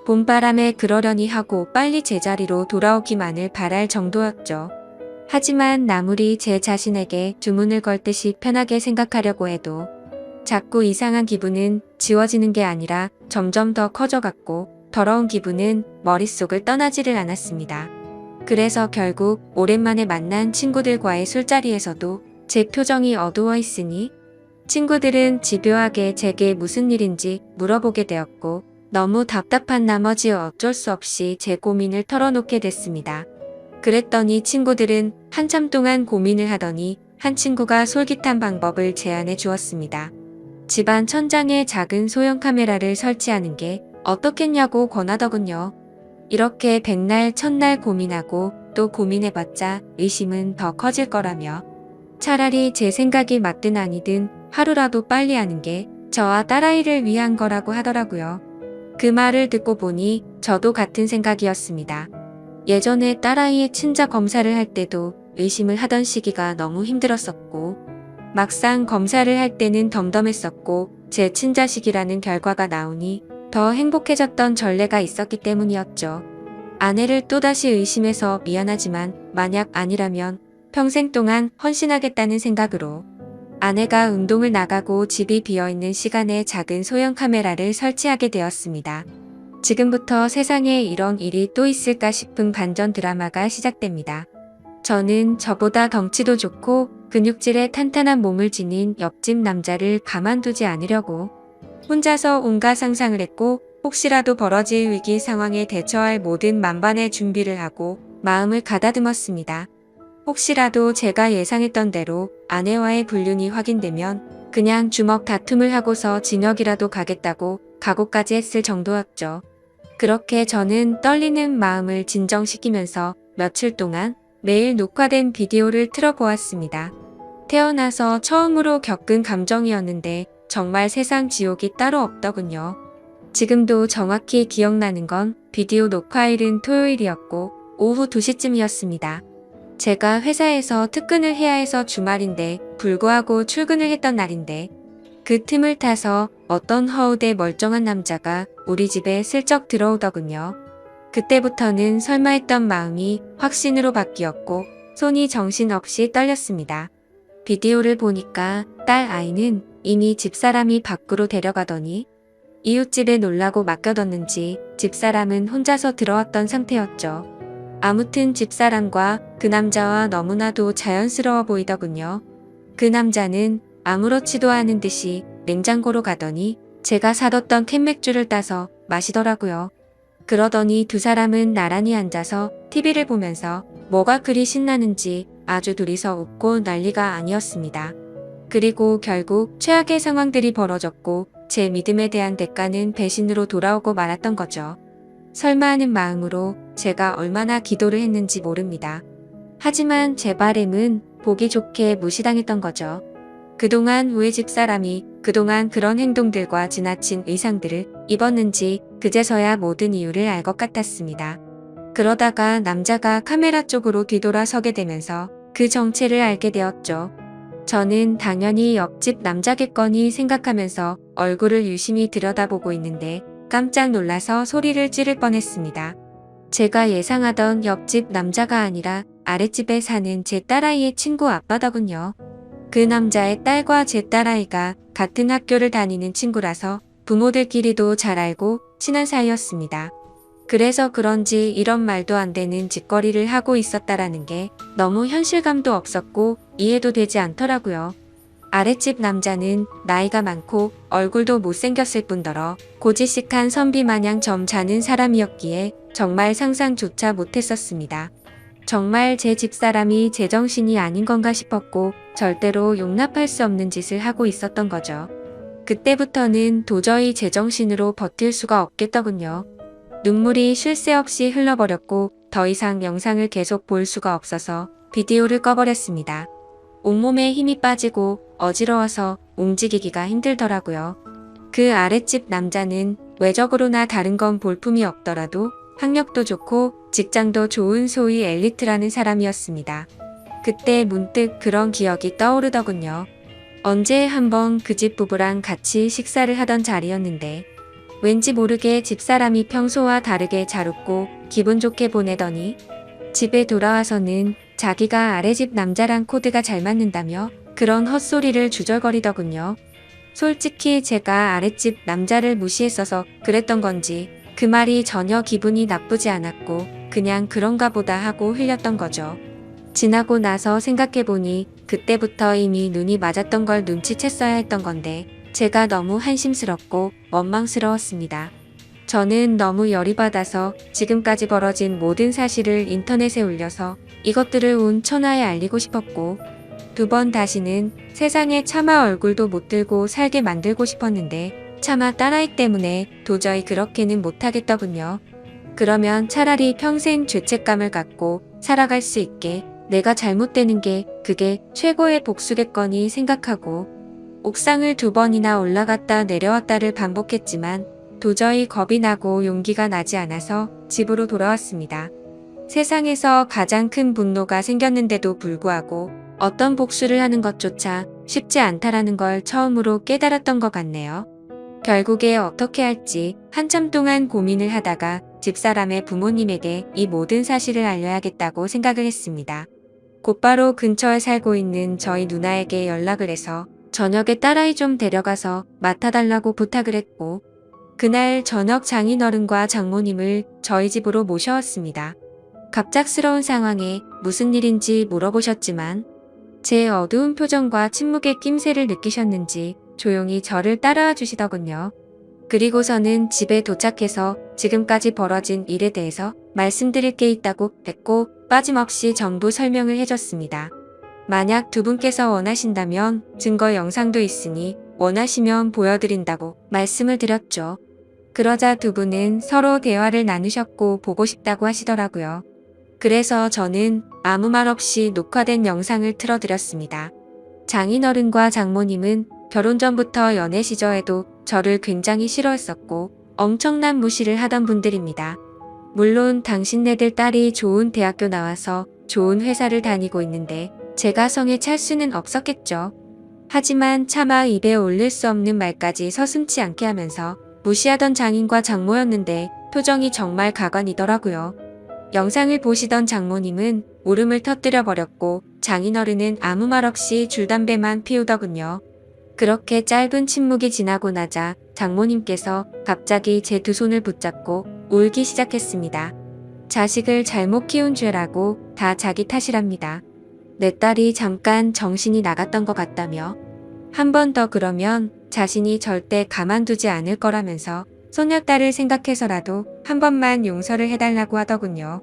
S1: 봄바람에 그러려니 하고 빨리 제자리로 돌아오기만을 바랄 정도였죠. 하지만 아무리 제 자신에게 주문을 걸듯이 편하게 생각하려고 해도 자꾸 이상한 기분은 지워지는 게 아니라 점점 더 커져갔고 더러운 기분은 머릿속을 떠나지를 않았습니다. 그래서 결국 오랜만에 만난 친구들과의 술자리에서도 제 표정이 어두워 있으니 친구들은 집요하게 제게 무슨 일인지 물어보게 되었고 너무 답답한 나머지 어쩔 수 없이 제 고민을 털어놓게 됐습니다. 그랬더니 친구들은 한참 동안 고민을 하더니 한 친구가 솔깃한 방법을 제안해 주었습니다. 집안 천장에 작은 소형 카메라를 설치하는 게 어떻겠냐고 권하더군요. 이렇게 백날 천날 고민하고 또 고민해봤자 의심은 더 커질 거라며 차라리 제 생각이 맞든 아니든 하루라도 빨리 하는 게 저와 딸아이를 위한 거라고 하더라고요. 그 말을 듣고 보니 저도 같은 생각이었습니다. 예전에 딸아이의 친자 검사를 할 때도 의심을 하던 시기가 너무 힘들었었고 막상 검사를 할 때는 덤덤했었고 제 친자식이라는 결과가 나오니 더 행복해졌던 전례가 있었기 때문이었죠. 아내를 또다시 의심해서 미안하지만 만약 아니라면 평생 동안 헌신하겠다는 생각으로 아내가 운동을 나가고 집이 비어있는 시간에 작은 소형 카메라를 설치하게 되었습니다. 지금부터 세상에 이런 일이 또 있을까 싶은 반전 드라마가 시작됩니다. 저는 저보다 덩치도 좋고 근육질의 탄탄한 몸을 지닌 옆집 남자를 가만두지 않으려고 혼자서 온갖 상상을 했고, 혹시라도 벌어질 위기 상황에 대처할 모든 만반의 준비를 하고 마음을 가다듬었습니다. 혹시라도 제가 예상했던 대로 아내와의 불륜이 확인되면 그냥 주먹 다툼을 하고서 징역이라도 가겠다고 각오까지 했을 정도였죠. 그렇게 저는 떨리는 마음을 진정시키면서 며칠 동안 매일 녹화된 비디오를 틀어보았습니다. 태어나서 처음으로 겪은 감정이었는데 정말 세상 지옥이 따로 없더군요. 지금도 정확히 기억나는 건 비디오 녹화일은 토요일이었고 오후 2시쯤이었습니다. 제가 회사에서 특근을 해야 해서 주말인데 불구하고 출근을 했던 날인데, 그 틈을 타서 어떤 허우대 멀쩡한 남자가 우리 집에 슬쩍 들어오더군요. 그때부터는 설마 했던 마음이 확신으로 바뀌었고 손이 정신없이 떨렸습니다. 비디오를 보니까 딸 아이는 이미 집사람이 밖으로 데려가더니 이웃집에 놀라고 맡겨뒀는지 집사람은 혼자서 들어왔던 상태였죠. 아무튼 집사람과 그 남자와 너무나도 자연스러워 보이더군요. 그 남자는 아무렇지도 않은 듯이 냉장고로 가더니 제가 사뒀던 캔맥주를 따서 마시더라고요. 그러더니 두 사람은 나란히 앉아서 TV를 보면서 뭐가 그리 신나는지 아주 둘이서 웃고 난리가 아니었습니다. 그리고 결국 최악의 상황들이 벌어졌고 제 믿음에 대한 대가는 배신으로 돌아오고 말았던 거죠. 설마 하는 마음으로 제가 얼마나 기도를 했는지 모릅니다. 하지만 제 바램은 보기 좋게 무시당했던 거죠. 그동안 왜 집사람이 그동안 그런 행동들과 지나친 의상들을 입었는지 그제서야 모든 이유를 알 것 같았습니다. 그러다가 남자가 카메라 쪽으로 뒤돌아 서게 되면서 그 정체를 알게 되었죠. 저는 당연히 옆집 남자겠거니 생각하면서 얼굴을 유심히 들여다보고 있는데 깜짝 놀라서 소리를 지를 뻔했습니다. 제가 예상하던 옆집 남자가 아니라 아랫집에 사는 제 딸아이의 친구 아빠더군요. 그 남자의 딸과 제 딸아이가 같은 학교를 다니는 친구라서 부모들끼리도 잘 알고 친한 사이였습니다. 그래서 그런지 이런 말도 안 되는 짓거리를 하고 있었다라는 게 너무 현실감도 없었고 이해도 되지 않더라고요. 아랫집 남자는 나이가 많고 얼굴도 못생겼을 뿐더러 고지식한 선비 마냥 점잖은 사람이었기에 정말 상상조차 못했었습니다. 정말 제 집사람이 제정신이 아닌 건가 싶었고 절대로 용납할 수 없는 짓을 하고 있었던 거죠. 그때부터는 도저히 제정신으로 버틸 수가 없겠더군요. 눈물이 쉴 새 없이 흘러버렸고 더 이상 영상을 계속 볼 수가 없어서 비디오를 꺼버렸습니다. 온몸에 힘이 빠지고 어지러워서 움직이기가 힘들더라고요. 그 아랫집 남자는 외적으로나 다른 건 볼품이 없더라도 학력도 좋고 직장도 좋은 소위 엘리트라는 사람이었습니다. 그때 문득 그런 기억이 떠오르더군요. 언제 한번 그 집 부부랑 같이 식사를 하던 자리였는데 왠지 모르게 집사람이 평소와 다르게 잘 웃고 기분 좋게 보내더니 집에 돌아와서는 자기가 아래집 남자랑 코드가 잘 맞는다며 그런 헛소리를 주절거리더군요. 솔직히 제가 아랫집 남자를 무시했어서 그랬던 건지 그 말이 전혀 기분이 나쁘지 않았고 그냥 그런가 보다 하고 흘렸던 거죠. 지나고 나서 생각해보니 그때부터 이미 눈이 맞았던 걸 눈치챘어야 했던 건데 제가 너무 한심스럽고 원망스러웠습니다. 저는 너무 열이 받아서 지금까지 벌어진 모든 사실을 인터넷에 올려서 이것들을 온 천하에 알리고 싶었고 2번 다시는 세상에 차마 얼굴도 못 들고 살게 만들고 싶었는데 차마 딸아이 때문에 도저히 그렇게는 못하겠더군요. 그러면 차라리 평생 죄책감을 갖고 살아갈 수 있게 내가 잘못되는 게 그게 최고의 복수겠거니 생각하고 옥상을 2번이나 올라갔다 내려왔다를 반복했지만 도저히 겁이 나고 용기가 나지 않아서 집으로 돌아왔습니다. 세상에서 가장 큰 분노가 생겼는데도 불구하고 어떤 복수를 하는 것조차 쉽지 않다라는 걸 처음으로 깨달았던 것 같네요. 결국에 어떻게 할지 한참 동안 고민을 하다가 집사람의 부모님에게 이 모든 사실을 알려야겠다고 생각을 했습니다. 곧바로 근처에 살고 있는 저희 누나에게 연락을 해서 저녁에 딸아이 좀 데려가서 맡아달라고 부탁을 했고 그날 저녁 장인어른과 장모님을 저희 집으로 모셔왔습니다. 갑작스러운 상황에 무슨 일인지 물어보셨지만 제 어두운 표정과 침묵의 낌새를 느끼셨는지 조용히 저를 따라와 주시더군요. 그리고서는 집에 도착해서 지금까지 벌어진 일에 대해서 말씀드릴 게 있다고 했고 빠짐없이 전부 설명을 해줬습니다. 만약 두 분께서 원하신다면 증거 영상도 있으니 원하시면 보여드린다고 말씀을 드렸죠. 그러자 두 분은 서로 대화를 나누셨고 보고 싶다고 하시더라고요. 그래서 저는 아무 말 없이 녹화된 영상을 틀어드렸습니다. 장인어른과 장모님은 결혼 전부터 연애 시절에도 저를 굉장히 싫어했었고 엄청난 무시를 하던 분들입니다. 물론 당신네들 딸이 좋은 대학교 나와서 좋은 회사를 다니고 있는데 제가 성에 찰 수는 없었겠죠. 하지만 차마 입에 올릴 수 없는 말까지 서슴지 않게 하면서 무시하던 장인과 장모였는데 표정이 정말 가관이더라고요. 영상을 보시던 장모님은 울음을 터뜨려 버렸고 장인어른은 아무 말 없이 줄담배만 피우더군요. 그렇게 짧은 침묵이 지나고 나자 장모님께서 갑자기 제 두 손을 붙잡고 울기 시작했습니다. 자식을 잘못 키운 죄라고 다 자기 탓이랍니다. 내 딸이 잠깐 정신이 나갔던 것 같다며 한 번 더 그러면 자신이 절대 가만두지 않을 거라면서 소녀딸을 생각해서라도 한 번만 용서를 해달라고 하더군요.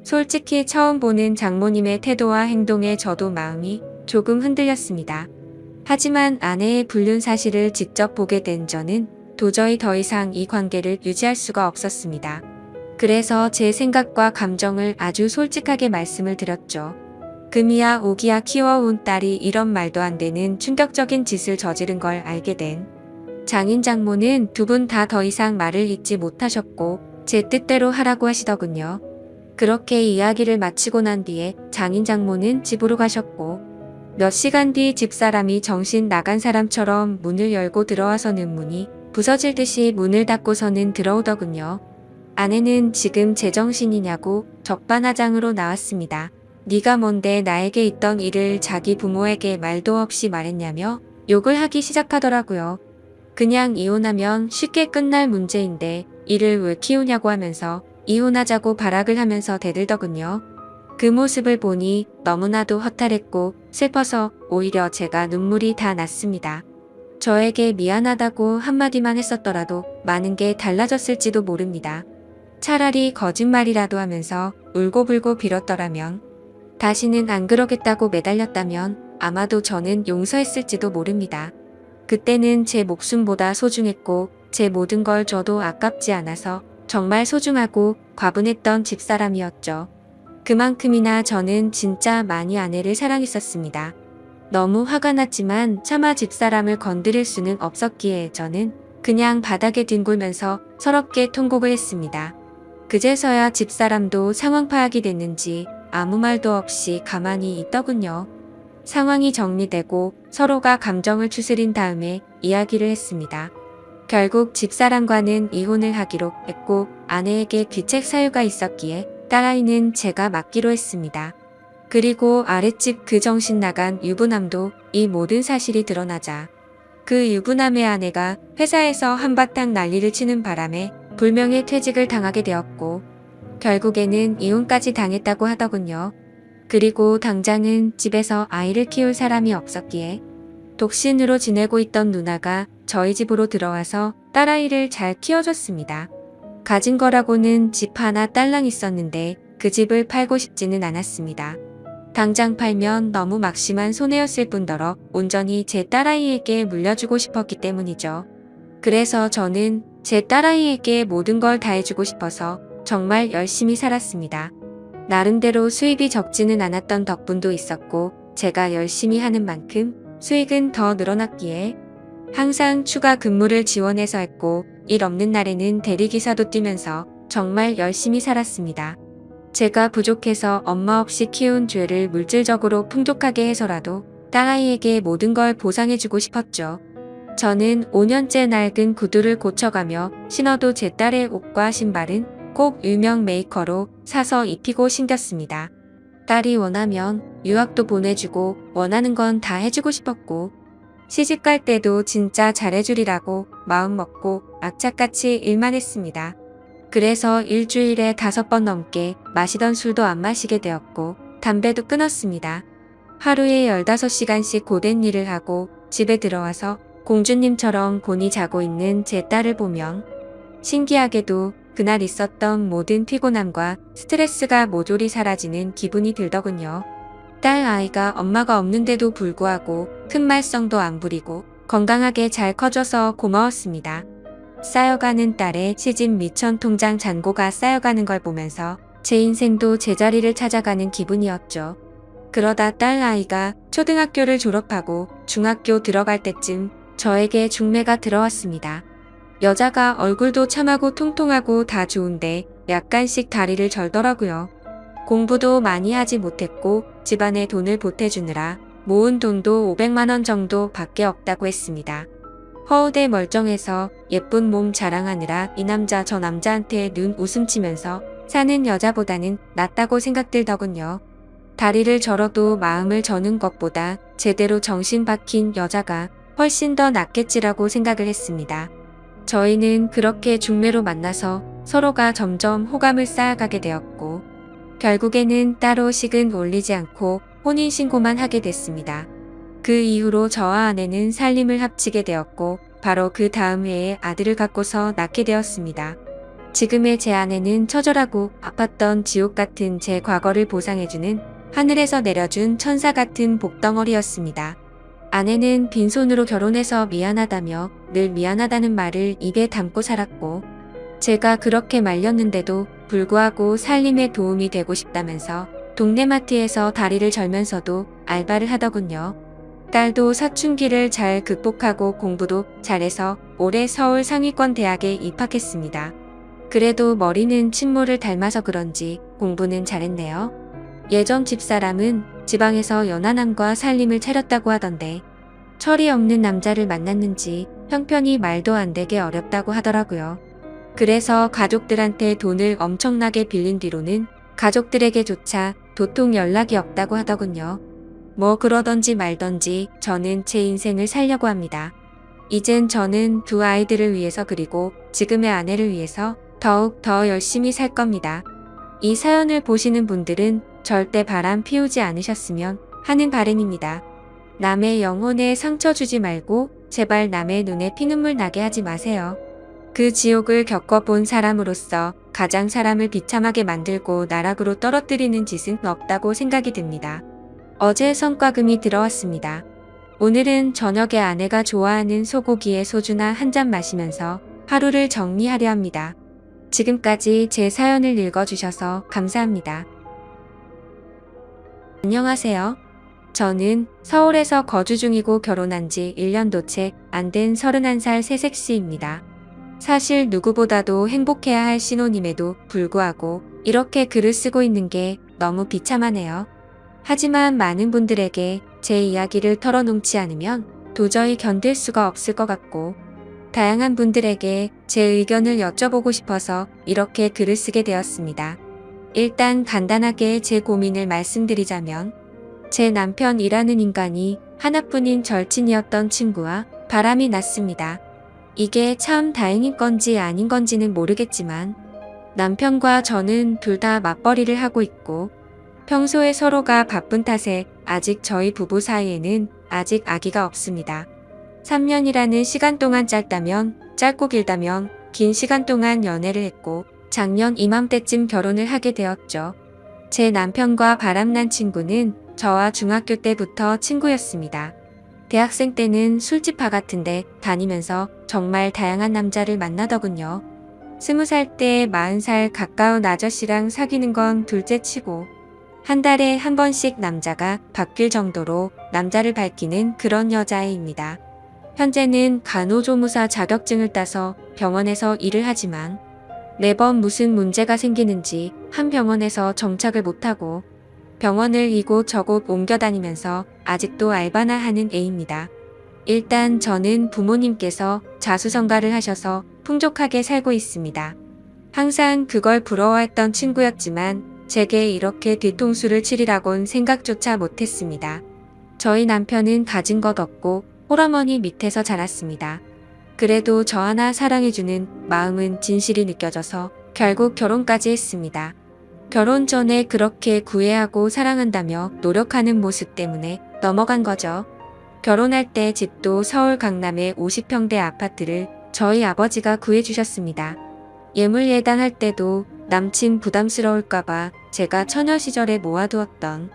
S1: 솔직히 처음 보는 장모님의 태도와 행동에 저도 마음이 조금 흔들렸습니다. 하지만 아내의 불륜 사실을 직접 보게 된 저는 도저히 더 이상 이 관계를 유지할 수가 없었습니다. 그래서 제 생각과 감정을 아주 솔직하게 말씀을 드렸죠. 금이야 오기야 키워온 딸이 이런 말도 안 되는 충격적인 짓을 저지른 걸 알게 된 장인 장모는 두 분 다 더 이상 말을 잇지 못하셨고 제 뜻대로 하라고 하시더군요. 그렇게 이야기를 마치고 난 뒤에 장인 장모는 집으로 가셨고 몇 시간 뒤 집사람이 정신 나간 사람처럼 문을 열고 들어와서는 문이 부서질 듯이 문을 닫고서는 들어오더군요. 아내는 지금 제정신이냐고 적반하장으로 나왔습니다. 네가 뭔데 나에게 있던 일을 자기 부모에게 말도 없이 말했냐며 욕을 하기 시작하더라고요. 그냥 이혼하면 쉽게 끝날 문제인데 이를 왜 키우냐고 하면서 이혼하자고 발악을 하면서 대들더군요. 그 모습을 보니 너무나도 허탈했고 슬퍼서 오히려 제가 눈물이 다 났습니다. 저에게 미안하다고 한마디만 했었더라도 많은 게 달라졌을지도 모릅니다. 차라리 거짓말이라도 하면서 울고불고 빌었더라면 다시는 안 그러겠다고 매달렸다면 아마도 저는 용서했을지도 모릅니다. 그때는 제 목숨보다 소중했고 제 모든 걸 줘도 아깝지 않아서 정말 소중하고 과분했던 집사람이었죠. 그만큼이나 저는 진짜 많이 아내를 사랑했었습니다. 너무 화가 났지만 차마 집사람을 건드릴 수는 없었기에 저는 그냥 바닥에 뒹굴면서 서럽게 통곡을 했습니다. 그제서야 집사람도 상황 파악이 됐는지 아무 말도 없이 가만히 있더군요. 상황이 정리되고 서로가 감정을 추스린 다음에 이야기를 했습니다. 결국 집사람과는 이혼을 하기로 했고 아내에게 귀책 사유가 있었기에 딸아이는 제가 맡기로 했습니다. 그리고 아랫집 그 정신 나간 유부남도 이 모든 사실이 드러나자 그 유부남의 아내가 회사에서 한바탕 난리를 치는 바람에 불명예 퇴직을 당하게 되었고 결국에는 이혼까지 당했다고 하더군요. 그리고 당장은 집에서 아이를 키울 사람이 없었기에 독신으로 지내고 있던 누나가 저희 집으로 들어와서 딸아이를 잘 키워줬습니다. 가진 거라고는 집 하나 딸랑 있었는데 그 집을 팔고 싶지는 않았습니다. 당장 팔면 너무 막심한 손해였을 뿐더러 온전히 제 딸아이에게 물려주고 싶었기 때문이죠. 그래서 저는 제 딸아이에게 모든 걸 다 해주고 싶어서 정말 열심히 살았습니다. 나름대로 수입이 적지는 않았던 덕분도 있었고 제가 열심히 하는 만큼 수익은 더 늘어났기에 항상 추가 근무를 지원해서 했고 일 없는 날에는 대리기사도 뛰면서 정말 열심히 살았습니다. 제가 부족해서 엄마 없이 키운 죄를 물질적으로 풍족하게 해서라도 딸아이에게 모든 걸 보상해주고 싶었죠. 저는 5년째 낡은 구두를 고쳐가며 신어도 제 딸의 옷과 신발은 꼭 유명 메이커로 사서 입히고 신겼습니다. 딸이 원하면 유학도 보내주고 원하는 건 다 해주고 싶었고 시집갈 때도 진짜 잘해주리라고 마음먹고 악착같이 일만 했습니다. 그래서 일주일에 5번 넘게 마시던 술도 안 마시게 되었고 담배도 끊었습니다. 하루에 15시간씩 고된 일을 하고 집에 들어와서 공주님처럼 곤히 자고 있는 제 딸을 보면 신기하게도 그날 있었던 모든 피곤함과 스트레스가 모조리 사라지는 기분이 들더군요. 딸 아이가 엄마가 없는데도 불구하고 큰 말썽도 안 부리고 건강하게 잘 커져서 고마웠습니다. 쌓여가는 딸의 시집 미천 통장 잔고가 쌓여가는 걸 보면서 제 인생도 제자리를 찾아가는 기분이었죠. 그러다 딸 아이가 초등학교를 졸업하고 중학교 들어갈 때쯤 저에게 중매가 들어왔습니다. 여자가 얼굴도 참하고 통통하고 다 좋은데 약간씩 다리를 절더라고요. 공부도 많이 하지 못했고 집안에 돈을 보태주느라 모은 돈도 500만 원 정도 밖에 없다고 했습니다. 허우대 멀쩡해서 예쁜 몸 자랑하느라 이 남자 저 남자한테 눈 웃음 치면서 사는 여자보다는 낫다고 생각들더군요. 다리를 절어도 마음을 저는 것보다 제대로 정신 박힌 여자가 훨씬 더 낫겠지라고 생각을 했습니다. 저희는 그렇게 중매로 만나서 서로가 점점 호감을 쌓아가게 되었고 결국에는 따로 식은 올리지 않고 혼인신고만 하게 됐습니다. 그 이후로 저와 아내는 살림을 합치게 되었고 바로 그 다음 해에 아들을 갖고서 낳게 되었습니다. 지금의 제 아내는 처절하고 아팠던 지옥 같은 제 과거를 보상해주는 하늘에서 내려준 천사 같은 복덩어리였습니다. 아내는 빈손으로 결혼해서 미안하다며 늘 미안하다는 말을 입에 담고 살았고 제가 그렇게 말렸는데도 불구하고 살림에 도움이 되고 싶다면서 동네 마트에서 다리를 절면서도 알바를 하더군요. 딸도 사춘기를 잘 극복하고 공부도 잘해서 올해 서울 상위권 대학에 입학했습니다. 그래도 머리는 친모를 닮아서 그런지 공부는 잘했네요. 예전 집사람은 지방에서 연하남과 살림을 차렸다고 하던데 철이 없는 남자를 만났는지 형편이 말도 안 되게 어렵다고 하더라고요. 그래서 가족들한테 돈을 엄청나게 빌린 뒤로는 가족들에게조차 도통 연락이 없다고 하더군요. 뭐 그러던지 말던지 저는 제 인생을 살려고 합니다. 이젠 저는 두 아이들을 위해서 그리고 지금의 아내를 위해서 더욱 더 열심히 살 겁니다. 이 사연을 보시는 분들은 절대 바람 피우지 않으셨으면 하는 바람입니다. 남의 영혼에 상처 주지 말고 제발 남의 눈에 피눈물 나게 하지 마세요. 그 지옥을 겪어본 사람으로서 가장 사람을 비참하게 만들고 나락으로 떨어뜨리는 짓은 없다고 생각이 듭니다. 어제 성과금이 들어왔습니다. 오늘은 저녁에 아내가 좋아하는 소고기에 소주나 한 잔 마시면서 하루를 정리하려 합니다. 지금까지 제 사연을 읽어주셔서 감사합니다. 안녕하세요. 저는 서울에서 거주 중이고 결혼한 지 1년도 채 안 된 31살 새색시입니다. 사실 누구보다도 행복해야 할 신혼임에도 불구하고 이렇게 글을 쓰고 있는 게 너무 비참하네요. 하지만 많은 분들에게 제 이야기를 털어놓지 않으면 도저히 견딜 수가 없을 것 같고 다양한 분들에게 제 의견을 여쭤보고 싶어서 이렇게 글을 쓰게 되었습니다. 일단 간단하게 제 고민을 말씀드리자면 제 남편이라는 인간이 하나뿐인 절친이었던 친구와 바람이 났습니다. 이게 참 다행인 건지 아닌 건지는 모르겠지만 남편과 저는 둘 다 맞벌이를 하고 있고 평소에 서로가 바쁜 탓에 아직 저희 부부 사이에는 아직 아기가 없습니다. 3년이라는 시간 동안 짧다면 짧고 길다면 긴 시간 동안 연애를 했고 작년 이맘때쯤 결혼을 하게 되었죠. 제 남편과 바람난 친구는 저와 중학교 때부터 친구였습니다. 대학생 때는 술집바 같은데 다니면서 정말 다양한 남자를 만나더군요. 20살 때 40살 가까운 아저씨랑 사귀는 건 둘째치고 한 달에 한 번씩 남자가 바뀔 정도로 남자를 밝히는 그런 여자애입니다. 현재는 간호조무사 자격증을 따서 병원에서 일을 하지만 매번 무슨 문제가 생기는지 한 병원에서 정착을 못하고 병원을 이곳저곳 옮겨 다니면서 아직도 알바나 하는 애입니다. 일단 저는 부모님께서 자수성가를 하셔서 풍족하게 살고 있습니다. 항상 그걸 부러워했던 친구였지만 제게 이렇게 뒤통수를 치리라곤 생각조차 못했습니다. 저희 남편은 가진 것 없고 홀어머니 밑에서 자랐습니다. 그래도 저 하나 사랑해주는 마음은 진실이 느껴져서 결국 결혼까지 했습니다. 결혼 전에 그렇게 구애하고 사랑한다며 노력하는 모습 때문에 넘어간 거죠. 결혼할 때 집도 서울 강남의 50평대 아파트를 저희 아버지가 구해주셨습니다. 예물 예단할 때도 남친 부담스러울까봐 제가 처녀 시절에 모아두었던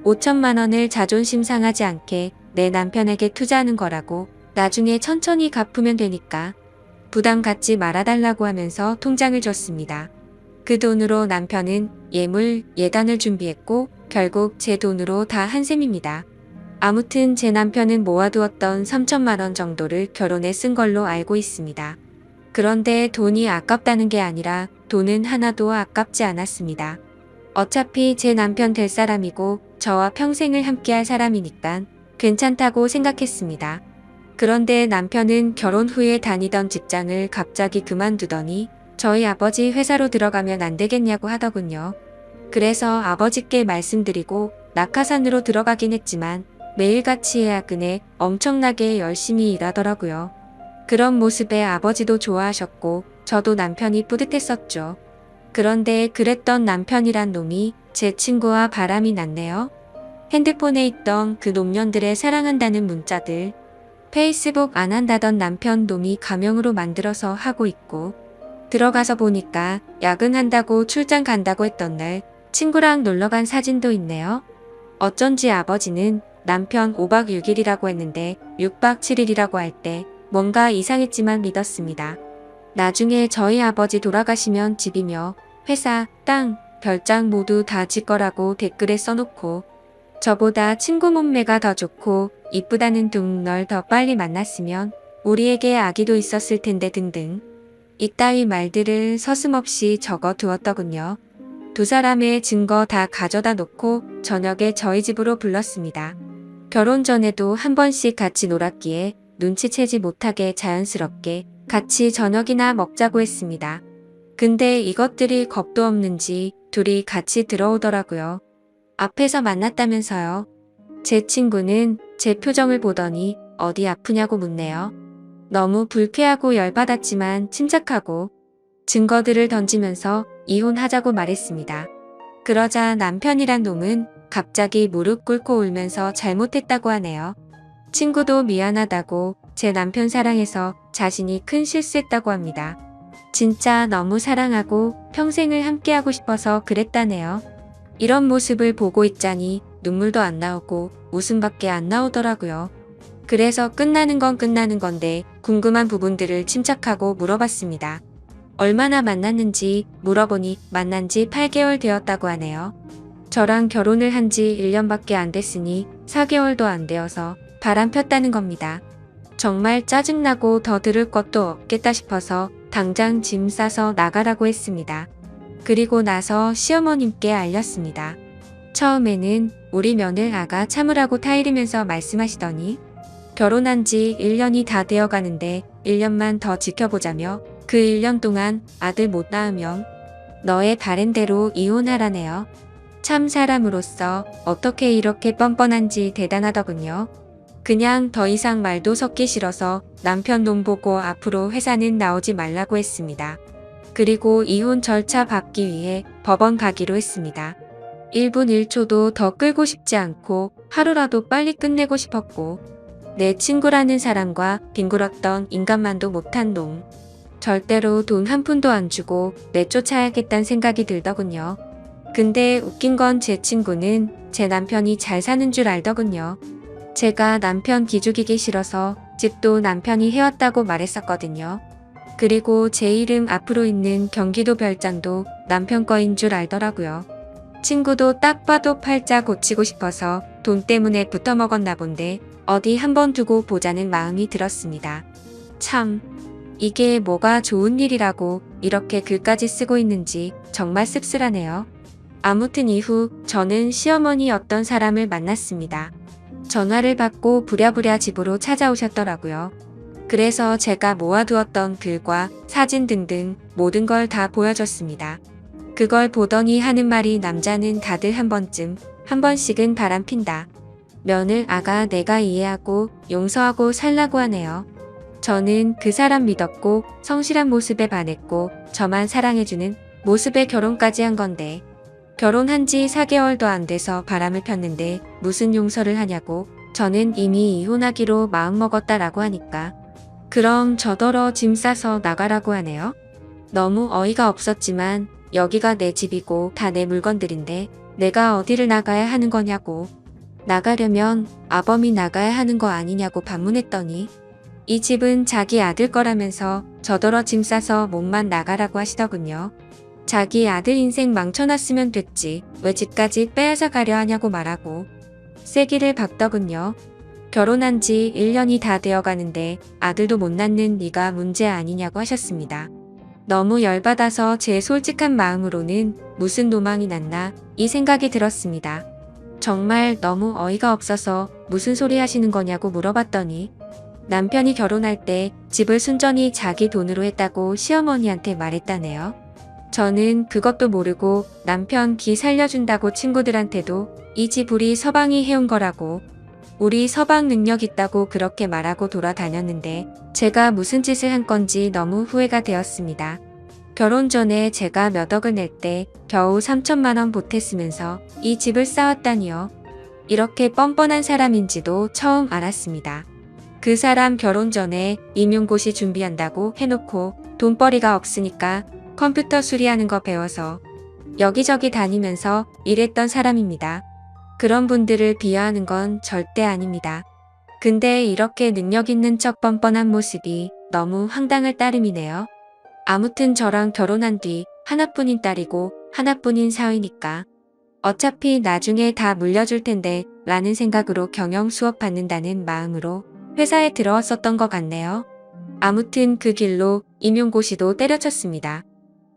S1: 5천만 원을 자존심 상하지 않게 내 남편에게 투자하는 거라고 나중에 천천히 갚으면 되니까 부담 갖지 말아달라고 하면서 통장을 줬습니다. 그 돈으로 남편은 예물 예단을 준비했고 결국 제 돈으로 다 한 셈입니다. 아무튼 제 남편은 모아두었던 3천만 원 정도를 결혼에 쓴 걸로 알고 있습니다. 그런데 돈이 아깝다는 게 아니라 돈은 하나도 아깝지 않았습니다. 어차피 제 남편 될 사람이고 저와 평생을 함께할 사람이니까 괜찮다고 생각했습니다. 그런데 남편은 결혼 후에 다니던 직장을 갑자기 그만두더니 저희 아버지 회사로 들어가면 안 되겠냐고 하더군요. 그래서 아버지께 말씀드리고 낙하산으로 들어가긴 했지만 매일같이 야근에 엄청나게 열심히 일하더라고요. 그런 모습에 아버지도 좋아하셨고 저도 남편이 뿌듯했었죠. 그런데 그랬던 남편이란 놈이 제 친구와 바람이 났네요. 핸드폰에 있던 그 놈년들의 사랑한다는 문자들, 페이스북 안 한다던 남편 놈이 가명으로 만들어서 하고 있고, 들어가서 보니까 야근한다고 출장 간다고 했던 날 친구랑 놀러간 사진도 있네요. 어쩐지 아버지는 남편 5박 6일이라고 했는데 6박 7일이라고 할 때 뭔가 이상했지만 믿었습니다. 나중에 저희 아버지 돌아가시면 집이며 회사, 땅, 별장 모두 다 지 거라고 댓글에 써놓고 저보다 친구 몸매가 더 좋고 이쁘다는 둥 널 더 빨리 만났으면 우리에게 아기도 있었을 텐데 등등 이따위 말들을 서슴없이 적어 두었더군요. 두 사람의 증거 다 가져다 놓고 저녁에 저희 집으로 불렀습니다. 결혼 전에도 한 번씩 같이 놀았기에 눈치채지 못하게 자연스럽게 같이 저녁이나 먹자고 했습니다. 근데 이것들이 겁도 없는지 둘이 같이 들어오더라고요. 앞에서 만났다면서요. 제 친구는 제 표정을 보더니 어디 아프냐고 묻네요. 너무 불쾌하고 열받았지만 침착하고 증거들을 던지면서 이혼하자고 말했습니다. 그러자 남편이란 놈은 갑자기 무릎 꿇고 울면서 잘못했다고 하네요. 친구도 미안하다고 제 남편 사랑해서 자신이 큰 실수했다고 합니다. 진짜 너무 사랑하고 평생을 함께하고 싶어서 그랬다네요. 이런 모습을 보고 있자니 눈물도 안 나오고 웃음밖에 안 나오더라고요. 그래서 끝나는 건 끝나는 건데 궁금한 부분들을 침착하고 물어봤습니다. 얼마나 만났는지 물어보니 만난 지 8개월 되었다고 하네요. 저랑 결혼을 한 지 1년밖에 안 됐으니 4개월도 안 되어서 바람 폈다는 겁니다. 정말 짜증나고 더 들을 것도 없겠다 싶어서 당장 짐 싸서 나가라고 했습니다. 그리고 나서 시어머님께 알렸습니다. 처음에는 우리 며느리 아가 참으라고 타이르면서 말씀하시더니 결혼한 지 1년이 다 되어 가는데 1년만 더 지켜보자며 그 1년 동안 아들 못 낳으면 너의 바램대로 이혼하라네요. 참 사람으로서 어떻게 이렇게 뻔뻔한지 대단하더군요. 그냥 더 이상 말도 섞기 싫어서 남편 놈 보고 앞으로 회사는 나오지 말라고 했습니다. 그리고 이혼 절차 받기 위해 법원 가기로 했습니다. 1분 1초도 더 끌고 싶지 않고 하루라도 빨리 끝내고 싶었고 내 친구라는 사람과 뒹굴었던 인간만도 못한 놈. 절대로 돈 한 푼도 안 주고 내쫓아야겠다는 생각이 들더군요. 근데 웃긴 건 제 친구는 제 남편이 잘 사는 줄 알더군요. 제가 남편 기죽이기 싫어서 집도 남편이 해왔다고 말했었거든요. 그리고 제 이름 앞으로 있는 경기도 별장도 남편 거인 줄 알더라고요. 친구도 딱 봐도 팔자 고치고 싶어서 돈 때문에 붙어먹었나 본데 어디 한번 두고 보자는 마음이 들었습니다. 참, 이게 뭐가 좋은 일이라고 이렇게 글까지 쓰고 있는지 정말 씁쓸하네요. 아무튼 이후 저는 시어머니 어떤 사람을 만났습니다. 전화를 받고 부랴부랴 집으로 찾아오셨더라고요. 그래서 제가 모아두었던 글과 사진 등등 모든 걸 다 보여줬습니다. 그걸 보더니 하는 말이 남자는 다들 한 번씩은 바람핀다. 면을 아가 내가 이해하고 용서하고 살라고 하네요. 저는 그 사람 믿었고 성실한 모습에 반했고 저만 사랑해주는 모습에 결혼까지 한 건데 결혼한 지 4개월도 안 돼서 바람을 폈는데 무슨 용서를 하냐고 저는 이미 이혼하기로 마음먹었다라고 하니까 그럼 저더러 짐 싸서 나가라고 하네요. 너무 어이가 없었지만 여기가 내 집이고 다 내 물건들인데 내가 어디를 나가야 하는 거냐고 나가려면 아범이 나가야 하는 거 아니냐고 반문했더니 이 집은 자기 아들 거라면서 저더러 짐 싸서 몸만 나가라고 하시더군요. 자기 아들 인생 망쳐놨으면 됐지 왜 집까지 빼앗아 가려 하냐고 말하고 세기를 박더군요. 결혼한 지 1년이 다 되어 가는데 아들도 못 낳는 네가 문제 아니냐고 하셨습니다. 너무 열받아서 제 솔직한 마음으로는 무슨 노망이 났나 이 생각이 들었습니다. 정말 너무 어이가 없어서 무슨 소리 하시는 거냐고 물어봤더니 남편이 결혼할 때 집을 순전히 자기 돈으로 했다고 시어머니한테 말했다네요. 저는 그것도 모르고 남편 기 살려준다고 친구들한테도 이 집 우리 서방이 해온 거라고 우리 서방 능력 있다고 그렇게 말하고 돌아다녔는데 제가 무슨 짓을 한 건지 너무 후회가 되었습니다. 결혼 전에 제가 몇 억을 낼 때 겨우 3천만 원 보탰으면서 이 집을 쌓았다니요. 이렇게 뻔뻔한 사람인지도 처음 알았습니다. 그 사람 결혼 전에 임용고시 준비한다고 해놓고 돈벌이가 없으니까 컴퓨터 수리하는 거 배워서 여기저기 다니면서 일했던 사람입니다. 그런 분들을 비하하는 건 절대 아닙니다. 근데 이렇게 능력 있는 척 뻔뻔한 모습이 너무 황당할 따름이네요. 아무튼 저랑 결혼한 뒤 하나뿐인 딸이고 하나뿐인 사위니까 어차피 나중에 다 물려줄 텐데 라는 생각으로 경영 수업 받는다는 마음으로 회사에 들어왔었던 것 같네요. 아무튼 그 길로 임용고시도 때려쳤습니다.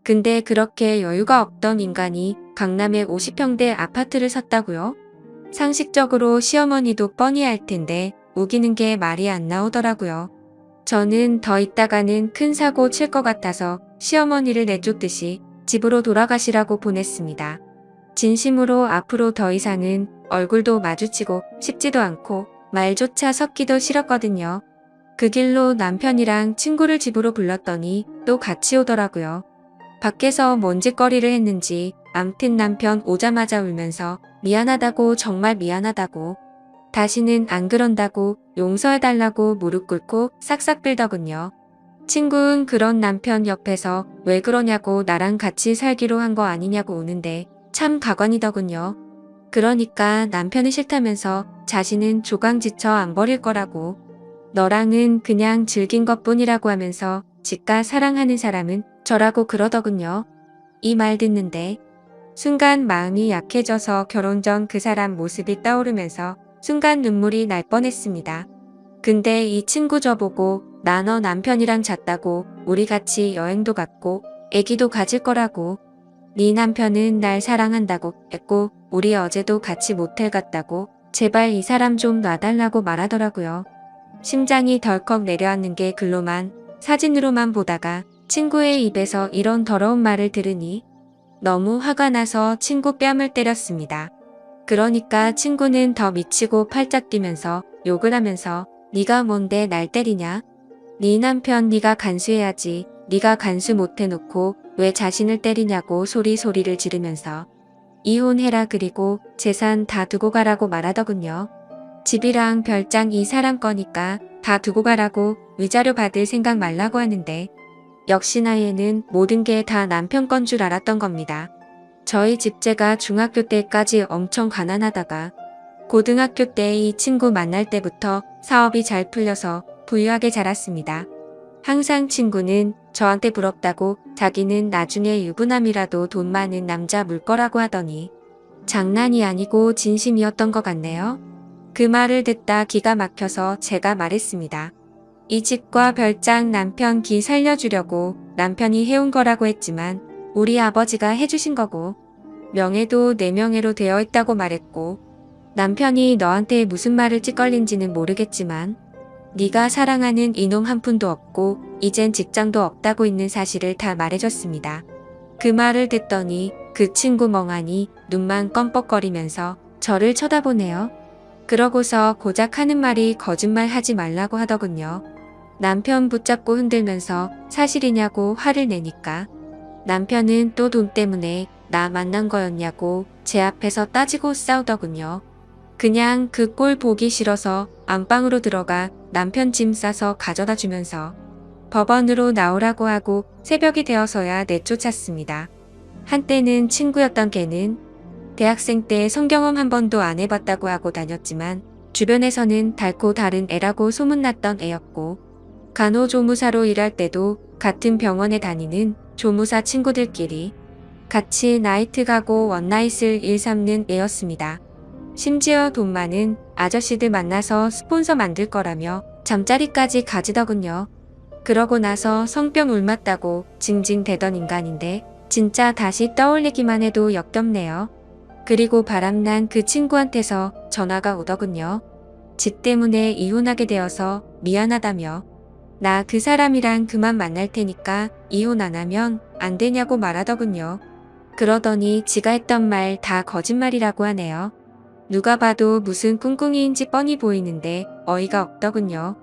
S1: 근데 그렇게 여유가 없던 인간이 강남에 50평대 아파트를 샀다고요? 상식적으로 시어머니도 뻔히 알 텐데 우기는 게 말이 안 나오더라고요. 저는 더 있다가는 큰 사고 칠 것 같아서 시어머니를 내쫓듯이 집으로 돌아가시라고 보냈습니다. 진심으로 앞으로 더 이상은 얼굴도 마주치고 싶지도 않고 말조차 섞기도 싫었거든요. 그 길로 남편이랑 친구를 집으로 불렀더니 또 같이 오더라고요. 밖에서 뭔 짓거리를 했는지 암튼 남편 오자마자 울면서 미안하다고 정말 미안하다고 다시는 안 그런다고 용서해달라고 무릎 꿇고 싹싹 빌더군요. 친구는 그런 남편 옆에서 왜 그러냐고 나랑 같이 살기로 한 거 아니냐고 우는데 참 가관이더군요. 그러니까 남편이 싫다면서 자신은 조강지처 안 버릴 거라고 너랑은 그냥 즐긴 것뿐이라고 하면서 지가 사랑하는 사람은 저라고 그러더군요. 이 말 듣는데 순간 마음이 약해져서 결혼 전 그 사람 모습이 떠오르면서 순간 눈물이 날 뻔했습니다. 근데 이 친구 저보고 나 너 남편이랑 잤다고 우리 같이 여행도 갔고 애기도 가질 거라고 네 남편은 날 사랑한다고 했고 우리 어제도 같이 모텔 갔다고 제발 이 사람 좀 놔달라고 말하더라고요. 심장이 덜컥 내려앉는 게 글로만 사진으로만 보다가 친구의 입에서 이런 더러운 말을 들으니 너무 화가 나서 친구 뺨을 때렸습니다. 그러니까 친구는 더 미치고 팔짝 뛰면서 욕을 하면서 네가 뭔데 날 때리냐? 네 남편 네가 간수해야지. 네가 간수 못해놓고 왜 자신을 때리냐고 소리를 지르면서 이혼해라 그리고 재산 다 두고 가라고 말하더군요. 집이랑 별장 이 사람 거니까 다 두고 가라고 위자료 받을 생각 말라고 하는데 역시나 얘는 모든 게 다 남편 건 줄 알았던 겁니다. 저희 집제가 중학교 때까지 엄청 가난하다가 고등학교 때 이 친구 만날 때부터 사업이 잘 풀려서 부유하게 자랐습니다. 항상 친구는 저한테 부럽다고 자기는 나중에 유부남이라도 돈 많은 남자 물 거라고 하더니 장난이 아니고 진심이었던 것 같네요. 그 말을 듣다 기가 막혀서 제가 말했습니다. 이 집과 별장 남편 기 살려주려고 남편이 해온 거라고 했지만 우리 아버지가 해주신 거고 명예도 내 명예로 되어 있다고 말했고 남편이 너한테 무슨 말을 찌껄린지는 모르겠지만 네가 사랑하는 이놈 한 푼도 없고 이젠 직장도 없다고 있는 사실을 다 말해줬습니다. 그 말을 듣더니 그 친구 멍하니 눈만 껌뻑거리면서 저를 쳐다보네요. 그러고서 고작 하는 말이 거짓말 하지 말라고 하더군요. 남편 붙잡고 흔들면서 사실이냐고 화를 내니까 남편은 또 돈 때문에 나 만난 거였냐고 제 앞에서 따지고 싸우더군요. 그냥 그 꼴 보기 싫어서 안방으로 들어가 남편 짐 싸서 가져다 주면서 법원으로 나오라고 하고 새벽이 되어서야 내쫓았습니다. 한때는 친구였던 걔는 대학생 때 성경험 한 번도 안 해봤다고 하고 다녔지만 주변에서는 달고 다른 애라고 소문났던 애였고 간호조무사로 일할 때도 같은 병원에 다니는 조무사 친구들끼리 같이 나이트 가고 원나잇을 일삼는 애였습니다. 심지어 돈 많은 아저씨들 만나서 스폰서 만들 거라며 잠자리까지 가지더군요. 그러고 나서 성병 옮았다고 징징대던 인간인데 진짜 다시 떠올리기만 해도 역겹네요. 그리고 바람난 그 친구한테서 전화가 오더군요. 집 때문에 이혼하게 되어서 미안하다며 나 그 사람이랑 그만 만날 테니까 이혼 안 하면 안 되냐고 말하더군요. 그러더니 지가 했던 말 다 거짓말이라고 하네요. 누가 봐도 무슨 꿍꿍이인지 뻔히 보이는데 어이가 없더군요.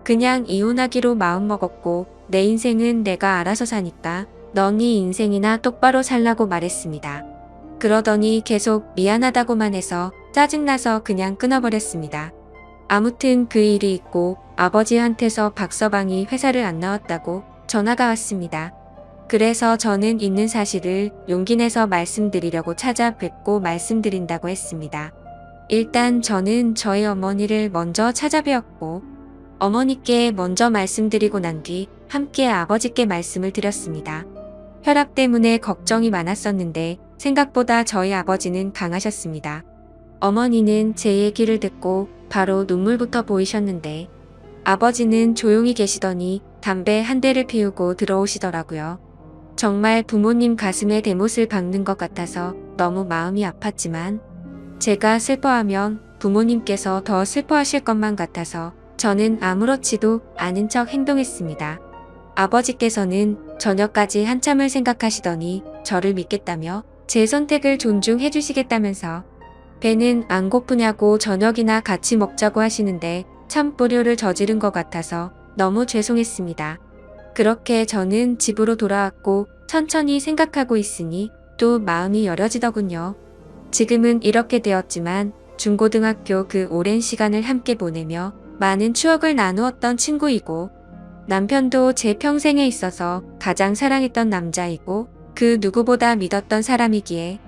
S1: 그냥 이혼하기로 마음먹었고 내 인생은 내가 알아서 사니까 넌 네 인생이나 똑바로 살라고 말했습니다. 그러더니 계속 미안하다고만 해서 짜증나서 그냥 끊어버렸습니다. 아무튼 그 일이 있고 아버지한테서 박서방이 회사를 안 나왔다고 전화가 왔습니다. 그래서 저는 있는 사실을 용기 내서 말씀드리려고 찾아뵙고 말씀드린다고 했습니다. 일단 저는 저희 어머니를 먼저 찾아뵈었고 어머니께 먼저 말씀드리고 난 뒤 함께 아버지께 말씀을 드렸습니다. 혈압 때문에 걱정이 많았었는데 생각보다 저희 아버지는 강하셨습니다. 어머니는 제 얘기를 듣고 바로 눈물부터 보이셨는데 아버지는 조용히 계시더니 담배 한 대를 피우고 들어오시더라고요. 정말 부모님 가슴에 대못을 박는 것 같아서 너무 마음이 아팠지만 제가 슬퍼하면 부모님께서 더 슬퍼하실 것만 같아서 저는 아무렇지도 않은 척 행동했습니다. 아버지께서는 저녁까지 한참을 생각하시더니 저를 믿겠다며 제 선택을 존중해 주시겠다면서 배는 안 고프냐고 저녁이나 같이 먹자고 하시는데 참 불효를 저지른 것 같아서 너무 죄송했습니다. 그렇게 저는 집으로 돌아왔고 천천히 생각하고 있으니 또 마음이 여려지더군요. 지금은 이렇게 되었지만 중고등학교 그 오랜 시간을 함께 보내며 많은 추억을 나누었던 친구이고 남편도 제 평생에 있어서 가장 사랑했던 남자이고 그 누구보다 믿었던 사람이기에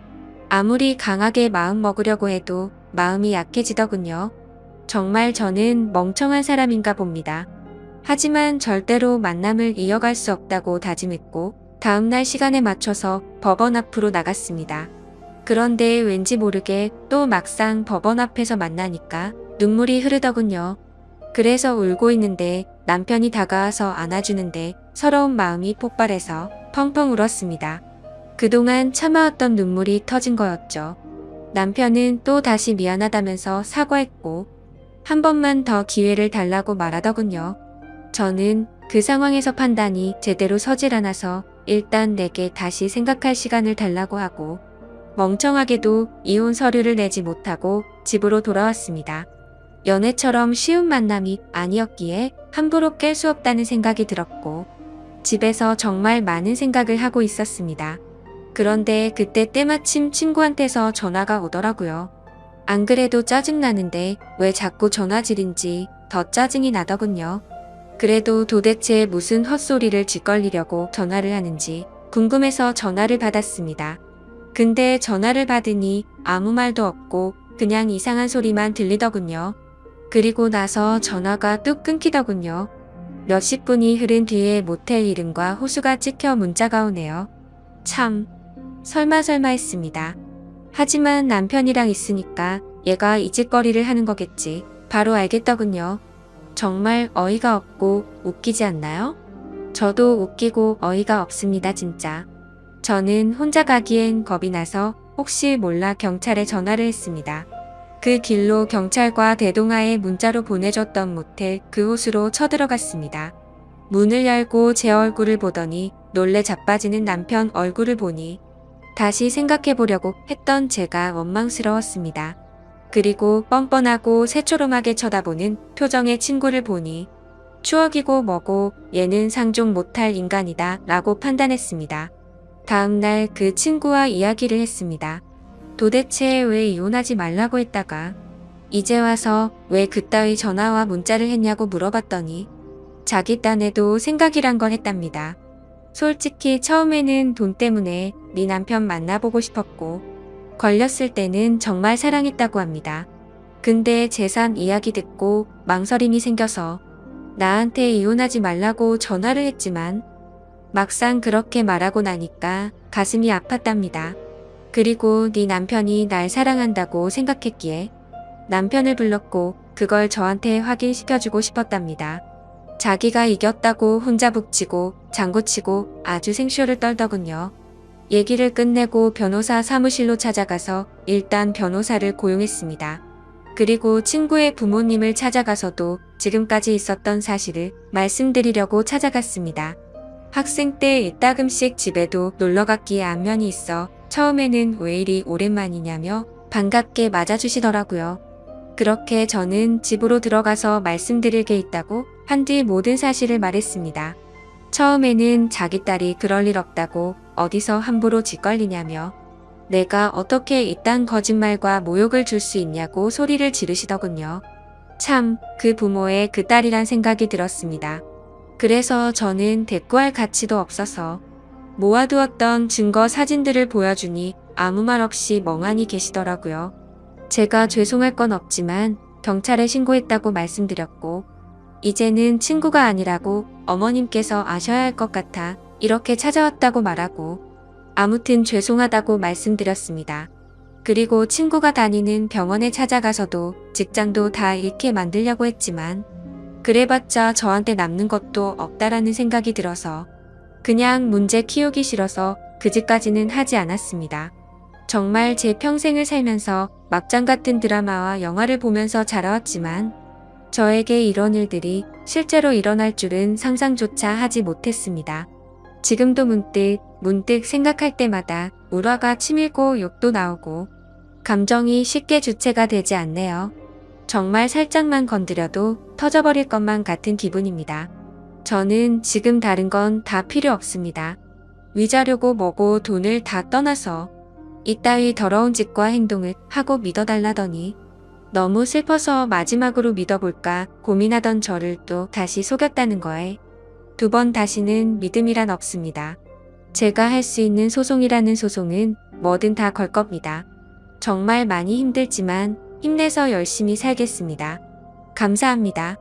S1: 아무리 강하게 마음 먹으려고 해도 마음이 약해지더군요. 정말 저는 멍청한 사람인가 봅니다. 하지만 절대로 만남을 이어갈 수 없다고 다짐했고 다음날 시간에 맞춰서 법원 앞으로 나갔습니다. 그런데 왠지 모르게 또 막상 법원 앞에서 만나니까 눈물이 흐르더군요. 그래서 울고 있는데 남편이 다가와서 안아주는데 서러운 마음이 폭발해서 펑펑 울었습니다. 그동안 참아왔던 눈물이 터진 거였죠. 남편은 또 다시 미안하다면서 사과했고 한 번만 더 기회를 달라고 말하더군요. 저는 그 상황에서 판단이 제대로 서질 않아서 일단 내게 다시 생각할 시간을 달라고 하고 멍청하게도 이혼 서류를 내지 못하고 집으로 돌아왔습니다. 연애처럼 쉬운 만남이 아니었기에 함부로 깰 수 없다는 생각이 들었고 집에서 정말 많은 생각을 하고 있었습니다. 그런데 그때 때마침 친구한테서 전화가 오더라고요. 안 그래도 짜증나는데 왜 자꾸 전화질인지 더 짜증이 나더군요. 그래도 도대체 무슨 헛소리를 짓거리려고 전화를 하는지 궁금해서 전화를 받았습니다. 근데 전화를 받으니 아무 말도 없고 그냥 이상한 소리만 들리더군요. 그리고 나서 전화가 뚝 끊기더군요. 몇십 분이 흐른 뒤에 모텔 이름과 호수가 찍혀 문자가 오네요. 참, 설마 했습니다. 하지만 남편이랑 있으니까 얘가 이 짓거리를 하는 거겠지. 바로 알겠더군요. 정말 어이가 없고 웃기지 않나요? 저도 웃기고 어이가 없습니다, 진짜. 저는 혼자 가기엔 겁이 나서 혹시 몰라 경찰에 전화를 했습니다. 그 길로 경찰과 대동하에 문자로 보내줬던 모텔 그 호수로 쳐들어갔습니다. 문을 열고 제 얼굴을 보더니 놀래 자빠지는 남편 얼굴을 보니 다시 생각해보려고 했던 제가 원망스러웠습니다. 그리고 뻔뻔하고 새초롬하게 쳐다보는 표정의 친구를 보니 추억이고 뭐고 얘는 상종 못할 인간이다 라고 판단했습니다. 다음날 그 친구와 이야기를 했습니다. 도대체 왜 이혼하지 말라고 했다가 이제 와서 왜 그따위 전화와 문자를 했냐고 물어봤더니 자기 딴에도 생각이란 걸 했답니다. 솔직히 처음에는 돈 때문에 네 남편 만나보고 싶었고 걸렸을 때는 정말 사랑했다고 합니다. 근데 재산 이야기 듣고 망설임이 생겨서 나한테 이혼하지 말라고 전화를 했지만 막상 그렇게 말하고 나니까 가슴이 아팠답니다. 그리고 네 남편이 날 사랑한다고 생각했기에 남편을 불렀고 그걸 저한테 확인시켜주고 싶었답니다. 자기가 이겼다고 혼자 북치고 장구치고 아주 생쇼를 떨더군요. 얘기를 끝내고 변호사 사무실로 찾아가서 일단 변호사를 고용했습니다. 그리고 친구의 부모님을 찾아가서도 지금까지 있었던 사실을 말씀드리려고 찾아갔습니다. 학생 때 이따금씩 집에도 놀러갔기에 안면이 있어 처음에는 왜 이리 오랜만이냐며 반갑게 맞아주시더라고요. 그렇게 저는 집으로 들어가서 말씀드릴 게 있다고 한 뒤 모든 사실을 말했습니다. 처음에는 자기 딸이 그럴 일 없다고 어디서 함부로 짓걸리냐며 내가 어떻게 이딴 거짓말과 모욕을 줄 수 있냐고 소리를 지르시더군요. 참, 그 부모의 그 딸이란 생각이 들었습니다. 그래서 저는 대꾸할 가치도 없어서 모아두었던 증거 사진들을 보여주니 아무 말 없이 멍하니 계시더라고요. 제가 죄송할 건 없지만 경찰에 신고했다고 말씀드렸고 이제는 친구가 아니라고 어머님께서 아셔야 할 것 같아 이렇게 찾아왔다고 말하고 아무튼 죄송하다고 말씀드렸습니다. 그리고 친구가 다니는 병원에 찾아가서도 직장도 다 잃게 만들려고 했지만 그래봤자 저한테 남는 것도 없다라는 생각이 들어서 그냥 문제 키우기 싫어서 그 집까지는 하지 않았습니다. 정말 제 평생을 살면서 막장 같은 드라마와 영화를 보면서 자라왔지만 저에게 이런 일들이 실제로 일어날 줄은 상상조차 하지 못했습니다. 지금도 문득 생각할 때마다 울화가 치밀고 욕도 나오고 감정이 쉽게 주체가 되지 않네요. 정말 살짝만 건드려도 터져버릴 것만 같은 기분입니다. 저는 지금 다른 건 다 필요 없습니다. 위자료고 뭐고 돈을 다 떠나서 이따위 더러운 짓과 행동을 하고 믿어달라더니 너무 슬퍼서 마지막으로 믿어볼까 고민하던 저를 또 다시 속였다는 거에 두 번 다시는 믿음이란 없습니다. 제가 할 수 있는 소송이라는 소송은 뭐든 다 걸 겁니다. 정말 많이 힘들지만 힘내서 열심히 살겠습니다. 감사합니다.